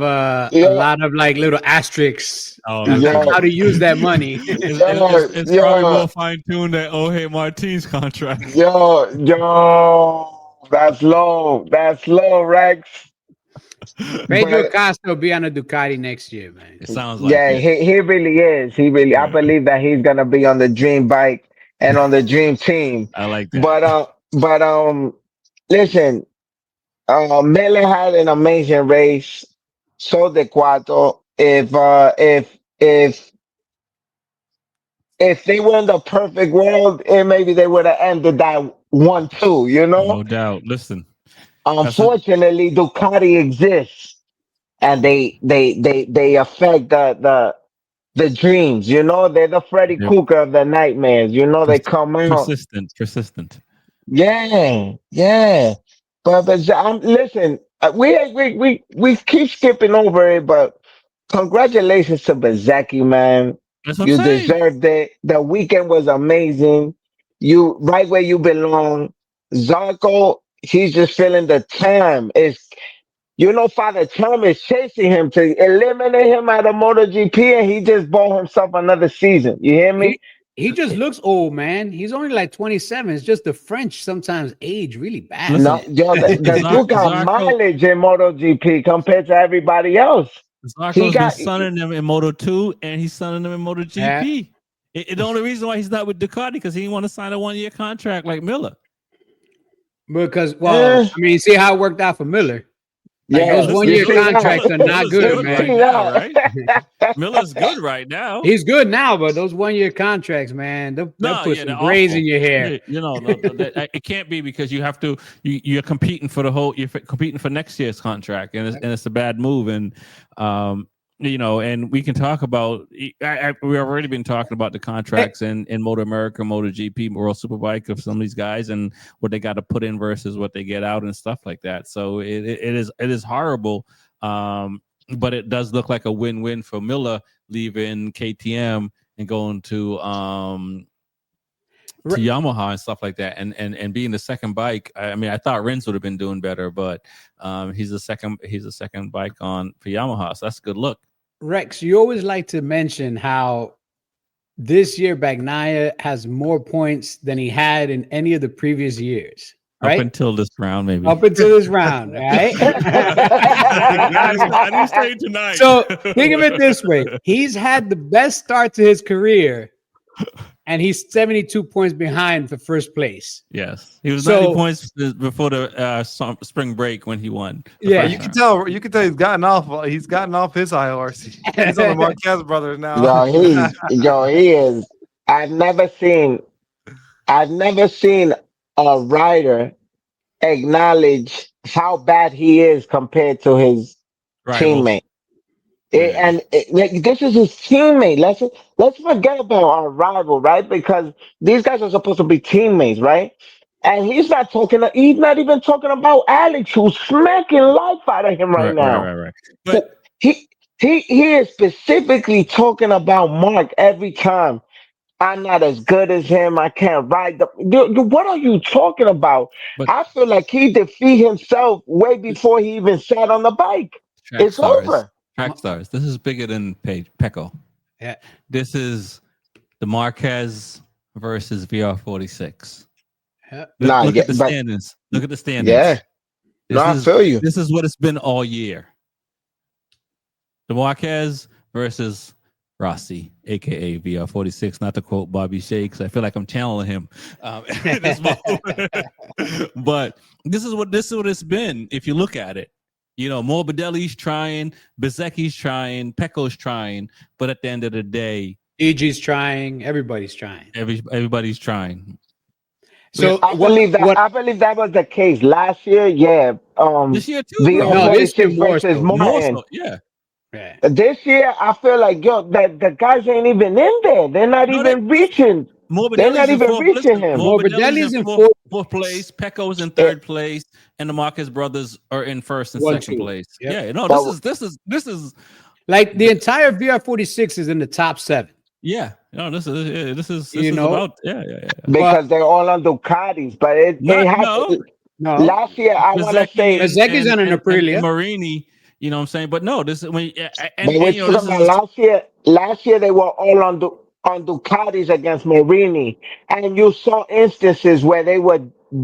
like little asterisks. Oh, how to use that money. It's probably more fine tuned than Jorge Martin's contract. Yo, that's low. That's low, Rex. Pedro Acosta will be on a Ducati next year, man. It sounds like he really is. I believe that he's gonna be on the dream bike and on the dream team. I like that. But listen, Miller had an amazing race. So did Cuatro. If they were in the perfect world, maybe they would have ended that 1-2. No doubt. Listen, unfortunately, Ducati exists, and they affect the dreams. They're the Freddy Krueger of the nightmares. They come out persistent. Yeah. But listen, we keep skipping over it, but congratulations to Bezzecchi, man. You deserved it. The weekend was amazing. You right where you belong. Zarco, he's just feeling the time. Father Time is chasing him to eliminate him out of MotoGP, and he just bought himself another season. You hear me? He just looks old, man. He's only like 27. It's just the French sometimes age really bad. No, the dude got mileage in MotoGP compared to everybody else. Zarco's been sunning them in Moto 2 and he's sunning them in MotoGP. Yeah. The only reason why he's not with Ducati because he didn't want to sign a 1-year contract like Miller. Because, see how it worked out for Miller. Those 1-year contracts are not good, man. Right now, right? Miller's good right now. He's good now, but those 1-year contracts, man, they'll put some grays in your hair. It can't be because you have to. You're competing for you're competing for next year's contract, and it's a bad move. And and we can talk about. We've already been talking about the contracts in Moto America, MotoGP, World Superbike of some of these guys, and what they got to put in versus what they get out and stuff like that. So it is horrible, but it does look like a win-win for Miller leaving KTM and going to Yamaha and stuff like that, and being the second bike. I thought Rins would have been doing better, but he's the second bike on for Yamaha, so that's a good look. Rex, you always like to mention how this year Bagnaia has more points than he had in any of the previous years. Right? Up until this round, maybe. Up until this round, right? I didn't say tonight. So think of it this way: he's had the best start to his career, and he's 72 points behind for first place. Yes, he was So- 90 points before the spring break when he won. the Yeah, first You time. can tell he's gotten off. He's gotten off his IORC. He's on the Marquez brothers now. He is. I've never seen a rider acknowledge how bad he is compared to his Rivals. teammate. Yeah. Like, this is his teammate. Let's forget about our rival, right? Because these guys are supposed to be teammates, right? And he's not talking. He's not even talking about Alex, who's smacking life out of him right now. Right. But He is specifically talking about Mark every time. I'm not as good as him. I can't ride the. Dude, what are you talking about? But- I feel like he defeat himself way before he even sat on the bike. track It's stars, over. track stars. This is bigger than Pecco. Yeah. This is the Marquez versus VR46. Yeah. Nah, Look yeah, at the but- standings. Look at the standings. Yeah. This No, I is- feel you. This is what it's been all year. The Marquez versus Rossi, aka VR46. Not to quote Bobby Shakes. I feel like I'm channeling him at this moment. But this is what it's been. If you look at it, Morbidelli's trying, Bezecchi's trying, Pecco's trying, but at the end of the day, EG's trying. Everybody's trying. everybody's trying. So I believe that was the case last year. Yeah. This year too, VR bro. No, this year 46 more versus so. More Martin. so, yeah. Yeah. This year, I feel like the guys ain't even in there. They're not No, even reaching. They're not Morbidelli's in even fourth. reaching Listen, him. Morbidelli's in fourth place. Pecco's in third place, and the Marquez brothers are in first and 1, second 2. place. Yep. Yeah, no, this is Like the entire VR46 is in the top 7. yeah. No, this is You know? about yeah. Because they're all on Ducatis, but it happened. No. Last year, I want to say, Bezecchi's on an Aprilia. and Marini. You know what I'm saying? But no, this is when but we're talking about last year. Last year, they were all on Ducatis against Marini, and you saw instances where they were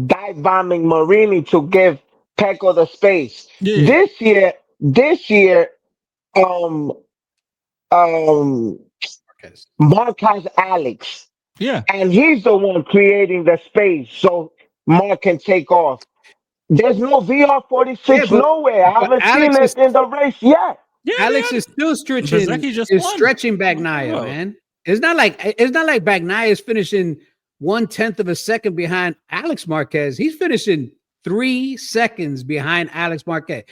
dive bombing Marini to give Pecco the space. Yeah. This year, um, Mark has Alex, yeah. and he's the one creating the space so Mark can take off. There's no VR46 Yeah, but- nowhere. I haven't Alex seen is- it in the race yet. Yeah, Alex man. is still stretching. Bezecchi just Is won. stretching Bagnaia, Oh. man. It's not like Bagnaia is finishing 1/10 of a second behind Alex Marquez. He's finishing 3 seconds behind Alex Marquez.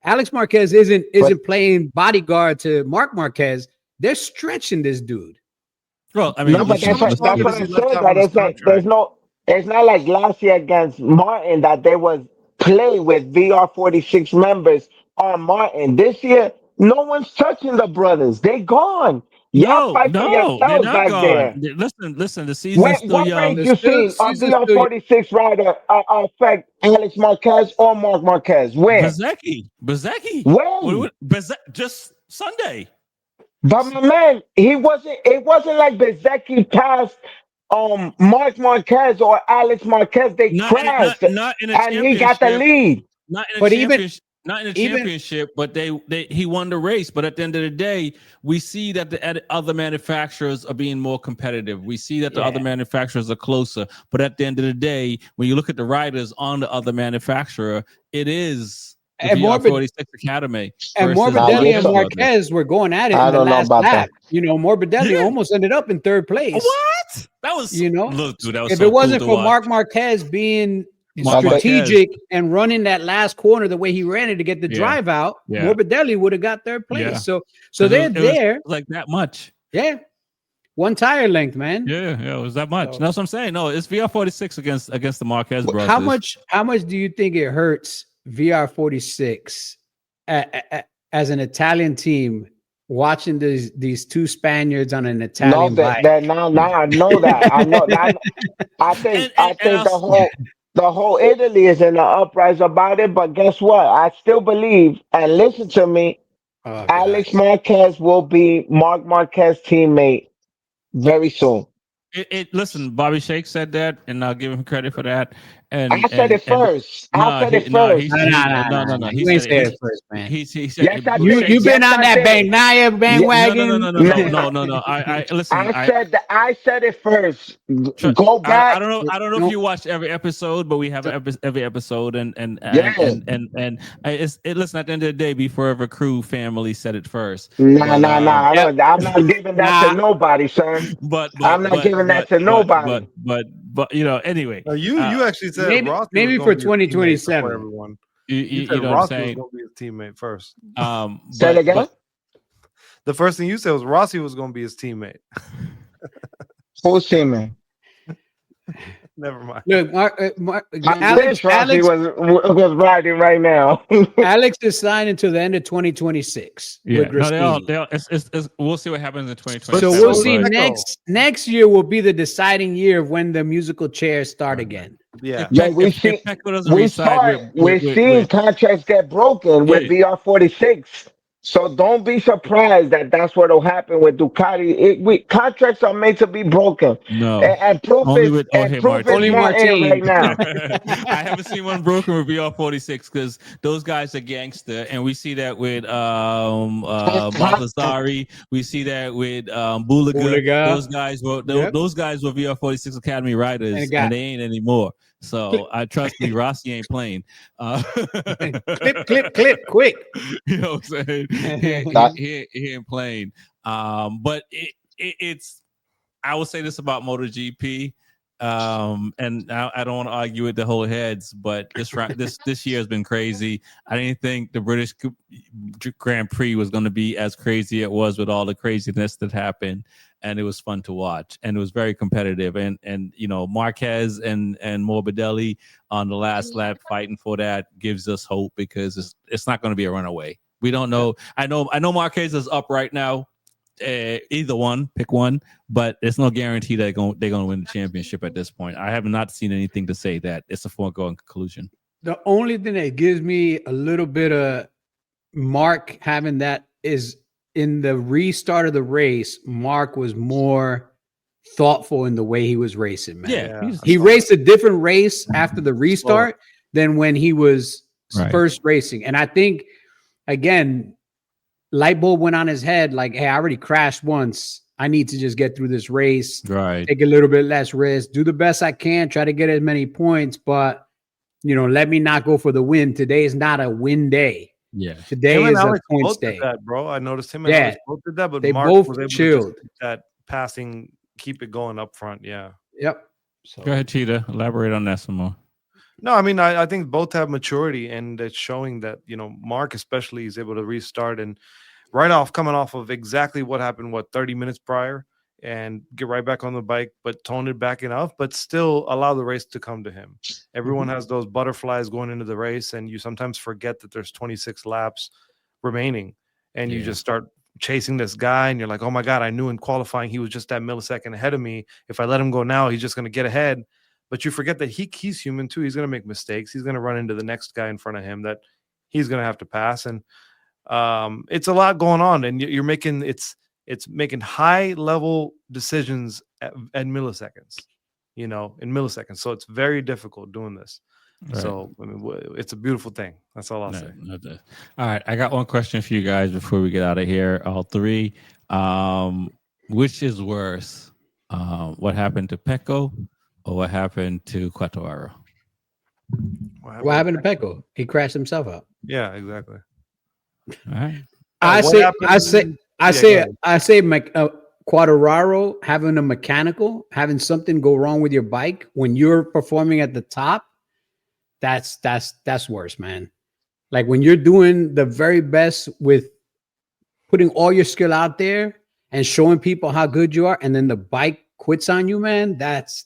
Alex Marquez isn't playing bodyguard to Mark Marquez. They're stretching this dude. Well, I mean, No, but that's what I Because he said. left out That on his it's like contract. it's not like last year against Martin that they was playing with VR46 members on Martin. This year, no one's touching the brothers. They gone. Y'all fight for they're yourselves not back gone. there. Listen. The season's still What young. race you seen a Season's still- VR46 rider affect Alex Marquez or Mark Marquez? Where? Bezecchi. When? Just Sunday. But my man, it wasn't like Bezecchi passed Mark Marquez or Alex Marquez. They crashed Not in a and he got the championship. lead. Not in a But even- championship. Not in a even- championship, but he won the race. But at the end of the day, we see that the other manufacturers are being more competitive. We see that the other manufacturers are closer. But at the end of the day, when you look at the riders on the other manufacturer, it is the And VR46 Academy. And versus the Morbidelli and other brothers. Marquez were going at it I in the don't know last about lap. that. Morbidelli Yeah. almost ended up in third place. What? That was look, dude. That was If so it wasn't cool to for watch. Mark Marquez being Mark strategic and running that last corner the way he ran it to get the Yeah. drive out, Yeah. Morbidelli would have got third place. Yeah. So It they're was there. like that much. Yeah. One tire length, man. Yeah, it was that much. So- That's what I'm saying. No, it's VR46 against the Marquez brothers. How much do you think it hurts VR46 as an Italian team watching these two Spaniards on an No, Italian bike? now I know that. I know that. I think the whole Italy is in the uprise about it. But guess what? I still believe, and listen to me, Oh, God. Alex Marquez will be Mark Marquez's teammate very soon. Listen, Bobby Shake said that, and I'll give him credit for that. And I said it first. I said it no, first. no. You ain't say it first, man. He said Yes, I You did. you've been Yes, on I that did. bandwagon. no. I listen. I said it first. Tr- Go I back. don't know. I don't know if No. you watched every episode, but we have every episode, and Yeah. listen. At the end of the day, B4ever Crew family said it first, Nah, but nah, nah. Yep. I'm not giving that to Nah. nobody, sir. but I'm not giving that to nobody. you know. Anyway, You actually said Rossi maybe was for gonna be his teammate before 2027. everyone. you, You you said know what I'm Rossi was saying. going to be his teammate first. Say it again. The first thing you said was Rossi was going to be his teammate. Who's teammate? Never mind. Look, I wish Rossi was riding right now. Alex is signed until the end of 2026 with Gristini. They all. We'll see what happens in 2020. But So so we'll is see Pecco. next year will be the deciding year of when the musical chairs start again. Yeah. Yo, we see Pecco doesn't reside we're seeing contracts get broken with BR46. So don't be surprised that that's what will happen with Ducati. Contracts are made to be broken. No, And proof only is with Jorge Martin. Only not in Martin. right now. I haven't seen one broken with BR46 because those guys are gangster, and we see that with Baldassari. We see that with Bulaga. Those guys were VR46 Academy riders, and they ain't anymore. So I trust me, Rossi ain't playing. Clip, quick. You know what I'm saying? He ain't playing. But it's. I will say this about MotoGP, and I don't want to argue with the whole heads, but this year has been crazy. I didn't think the British Grand Prix was going to be as crazy as it was with all the craziness that happened, and it was fun to watch, and it was very competitive. And you know, Marquez and Morbidelli on the last lap fighting for that gives us hope because it's not going to be a runaway. We don't know. I know Marquez is up right now. Either one, pick one, but there's no guarantee that they're going to win the championship at this point. I have not seen anything to say that it's a foregone conclusion. The only thing that gives me a little bit of Mark having that is in the restart of the race, Mark was more thoughtful in the way he was racing, man. Yeah, he raced a different race after the restart than when he was first racing. And I think, again, light bulb went on his head like, hey, I already crashed once. I need to just get through this race, take a little bit less risk, do the best I can, try to get as many points, but, you know, let me not go for the win. Today is not a win day. Yeah. Today is a points day. That, bro. I noticed him and Alex both did that, but they Mark both was able chilled. to just keep that passing, keep it going up front. Yeah. Yep. So go ahead, Cheetah. Elaborate on that some more. No, I mean, I think both have maturity, and it's showing that, you know, Mark especially is able to restart and coming off of exactly what happened, 30 minutes prior, and get right back on the bike, but tone it back enough, but still allow the race to come to him. Everyone has those butterflies going into the race, and you sometimes forget that there's 26 laps remaining, and you just start chasing this guy, and you're like, oh my God, I knew in qualifying he was just that millisecond ahead of me. If I let him go now, he's just going to get ahead. But you forget that he's human too. He's going to make mistakes. He's going to run into the next guy in front of him that he's going to have to pass. And it's a lot going on, and you're making it's making high level decisions at milliseconds, in milliseconds. So it's very difficult doing this. Right. So I mean, it's a beautiful thing. That's all I'll say. All right, I got one question for you guys before we get out of here. All three. Which is worse? What happened to Pecco, or what happened to Quartararo? What happened to Pecco? He crashed himself out. Yeah, exactly. All right. I say, Quartararo having something go wrong with your bike when you're performing at the top. That's worse, man. Like when you're doing the very best with putting all your skill out there and showing people how good you are, and then the bike quits on you, man. That's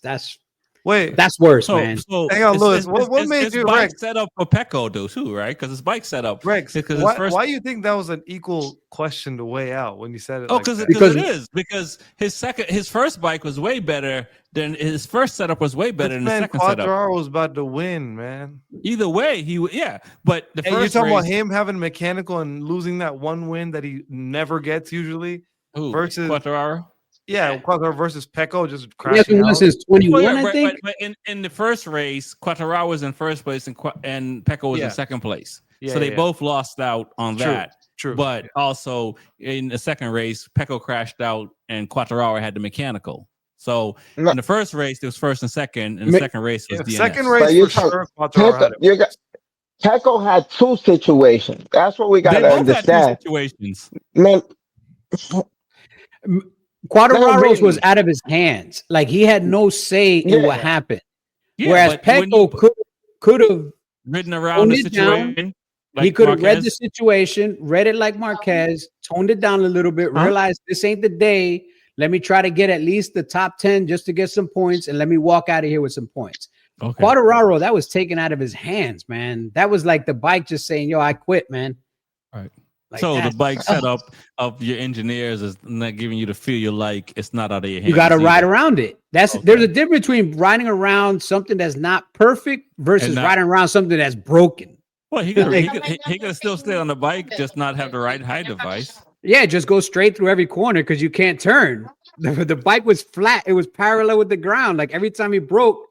worse, man. So hang on, Lewis. What made you bike set up for Pecco though too, right? Because his bike set up. Rex, why do you think that was an equal question to weigh out when you said it? Oh, because it is. Because his first bike was way better than his first setup was way better than the second setup. Quartararo was about to win, man. Either way, but the first you're talking about him having mechanical and losing that one win that he never gets usually. Who? Versus Quartararo. Yeah, Quattro versus Pecco just He crashing hasn't won out. since Well, 21, yeah, I right, think. but in the first race, Quattararo was in first place and Pecco was in Yeah. second place. Yeah, So they yeah. both lost out on True, that. true. But also in the second race, Pecco crashed out and Quattararo had the mechanical. So No, in the first race, it was first and second. In the Ma- second race was Yeah, DNS. second but race you for talk sure. Quattro had Pecco. it. You got Pecco had two situations. That's what we They gotta both had two understand, situations. man. Not Quadraro's was really. out of his hands. Like he had no say in what Yeah, happened. Yeah, Whereas but when you Pecco could have ridden around toned the it down. situation, He like could have read the Marquez, situation, read it like Marquez, toned it down a little bit, Huh? realized this ain't the day. Let me try to get at least the top 10 just to get some points, and let me walk out of here with some points. okay. Quadraro, that was taken out of his hands, man. That was like the bike just saying, yo, I quit, man. Right. Like So the that. bike setup of your engineers is not giving you the feel you like. It's not out of your hands. You got to ride either. around it. There's a difference between riding around something that's not perfect versus And not- riding around something that's broken. Well, he could still stay on the bike, just not have the right height device. Yeah, just go straight through every corner because you can't turn. The bike was flat. It was parallel with the ground. Like every time he broke,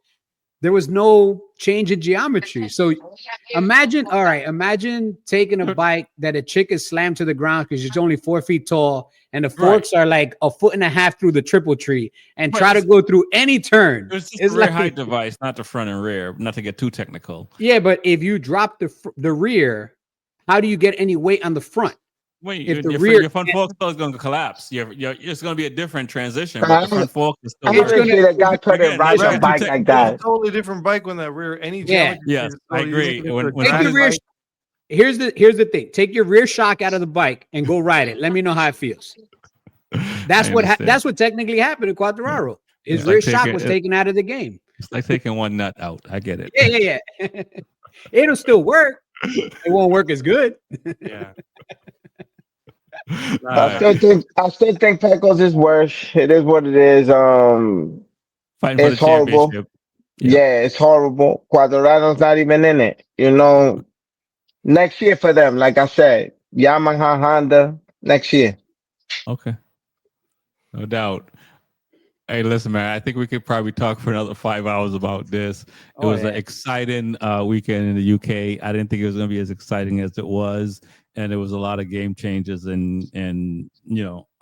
there was no change in geometry. So imagine taking a bike that a chick is slammed to the ground because she's only 4 feet tall and the forks are like 1.5 foot through the triple tree and But try to go through any turn. It's just It's the rear like- height device, not the front and rear. Not to get too technical. Yeah, but if you drop the rear, how do you get any weight on the front? Wait, If the your rear front fork still is going to collapse. It's going to be a different transition, I but the front fork is still. I It's haven't gonna- seen a guy couldn't again, ride not a too bike tech- like It's that. a totally different bike when that rear any Yeah. geometry Yes, is- I you're agree. looking When- for when Take I your driving rear. bike. Here's the thing. Take your rear shock out of the bike and go ride it. Let me know how it feels. That's I what understand. that's what technically happened to Quadraro. His It's rear like shock taking- was taken out of the game. It's like taking one nut out. I get it. Yeah. It'll still work. It won't work as good. Yeah. All I right. still think Pecco's is worse. It is what it is. Fighting for the It's horrible. championship. Yeah, it's horrible. Cuadrado's not even in it. You know, next year for them, like I said, Yamaha, Honda, next year. Okay. No doubt. Hey, listen, man. I think we could probably talk for another 5 hours about this. It was an exciting weekend in the UK. I didn't think it was going to be as exciting as it was, and there was a lot of game changes and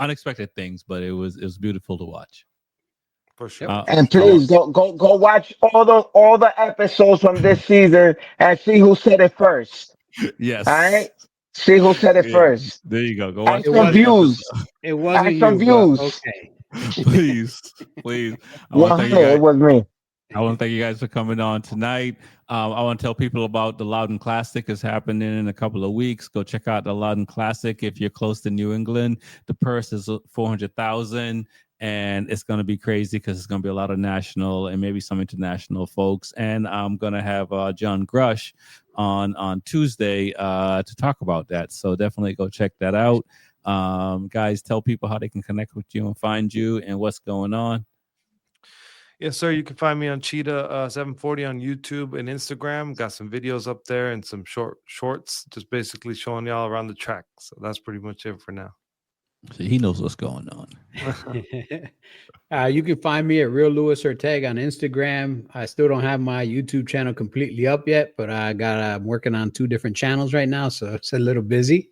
unexpected things. But it was beautiful to watch. For sure. And please go watch all the episodes from this season and see who said it first. Yes. All right, see who said it Yeah. first. There you go. Go watch Add some views. It wasn't Add some you, but views. okay. Please. I want to thank you It guys. was me. I want to thank you guys for coming on tonight. I want to tell people about the Loudon Classic is happening in a couple of weeks. Go check out the Loudon Classic if you're close to New England. The purse is 400,000, and it's going to be crazy because it's going to be a lot of national and maybe some international folks. And I'm going to have John Grush on Tuesday to talk about that. So definitely go check that out. Guys, tell people how they can connect with you and find you and what's going on. Yes, sir. You can find me on Cheetah 740 on YouTube and Instagram. Got some videos up there and some shorts, just basically showing y'all around the track. So that's pretty much it for now. So he knows what's going on. You can find me at Real Louis Ortega on Instagram. I still don't have my YouTube channel completely up yet, but I'm working on 2 different channels right now, so it's a little busy.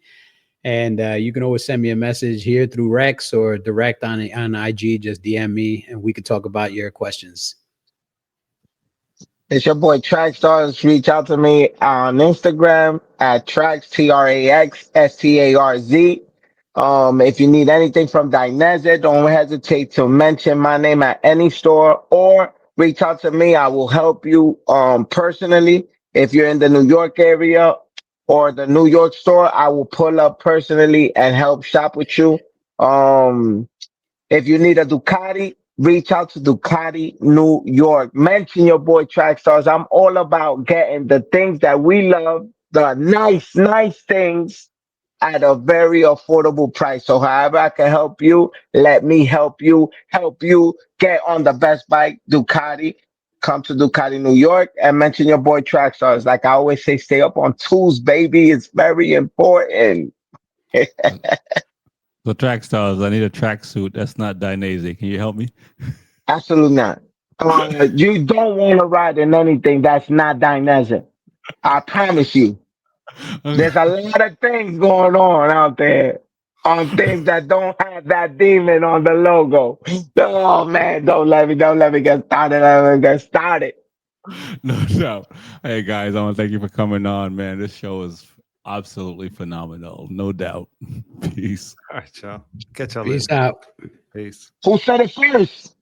And you can always send me a message here through Rex or direct on IG. Just DM me, and we could talk about your questions. It's your boy Trackstars. Reach out to me on Instagram at Trax TRAXSTARZ. If you need anything from Dineza, don't hesitate to mention my name at any store or reach out to me. I will help you personally. If you're in the New York area or the New York store, I will pull up personally and help shop with you. If you need a Ducati, reach out to Ducati New York. Mention your boy Trackstars. I'm all about getting the things that we love, the nice things at a very affordable price. So however I can help you, let me help you get on the best bike, Ducati. Come to Ducati New York and mention your boy Trackstars. Like I always say, stay up on tools, baby. It's very important. So track stars, I need a tracksuit. That's not Dainese. Can you help me? Absolutely not. You don't want to ride in anything that's not dynamic. I promise you. There's a lot of things going on out there on things that don't have that demon on the logo. Oh man, don't let me get started. Let me get started. No doubt. Hey guys, I want to thank you for coming on, man. This show is absolutely phenomenal. No doubt. Peace. All right, y'all. Catch y'all Peace later. out. Peace. Who said it first?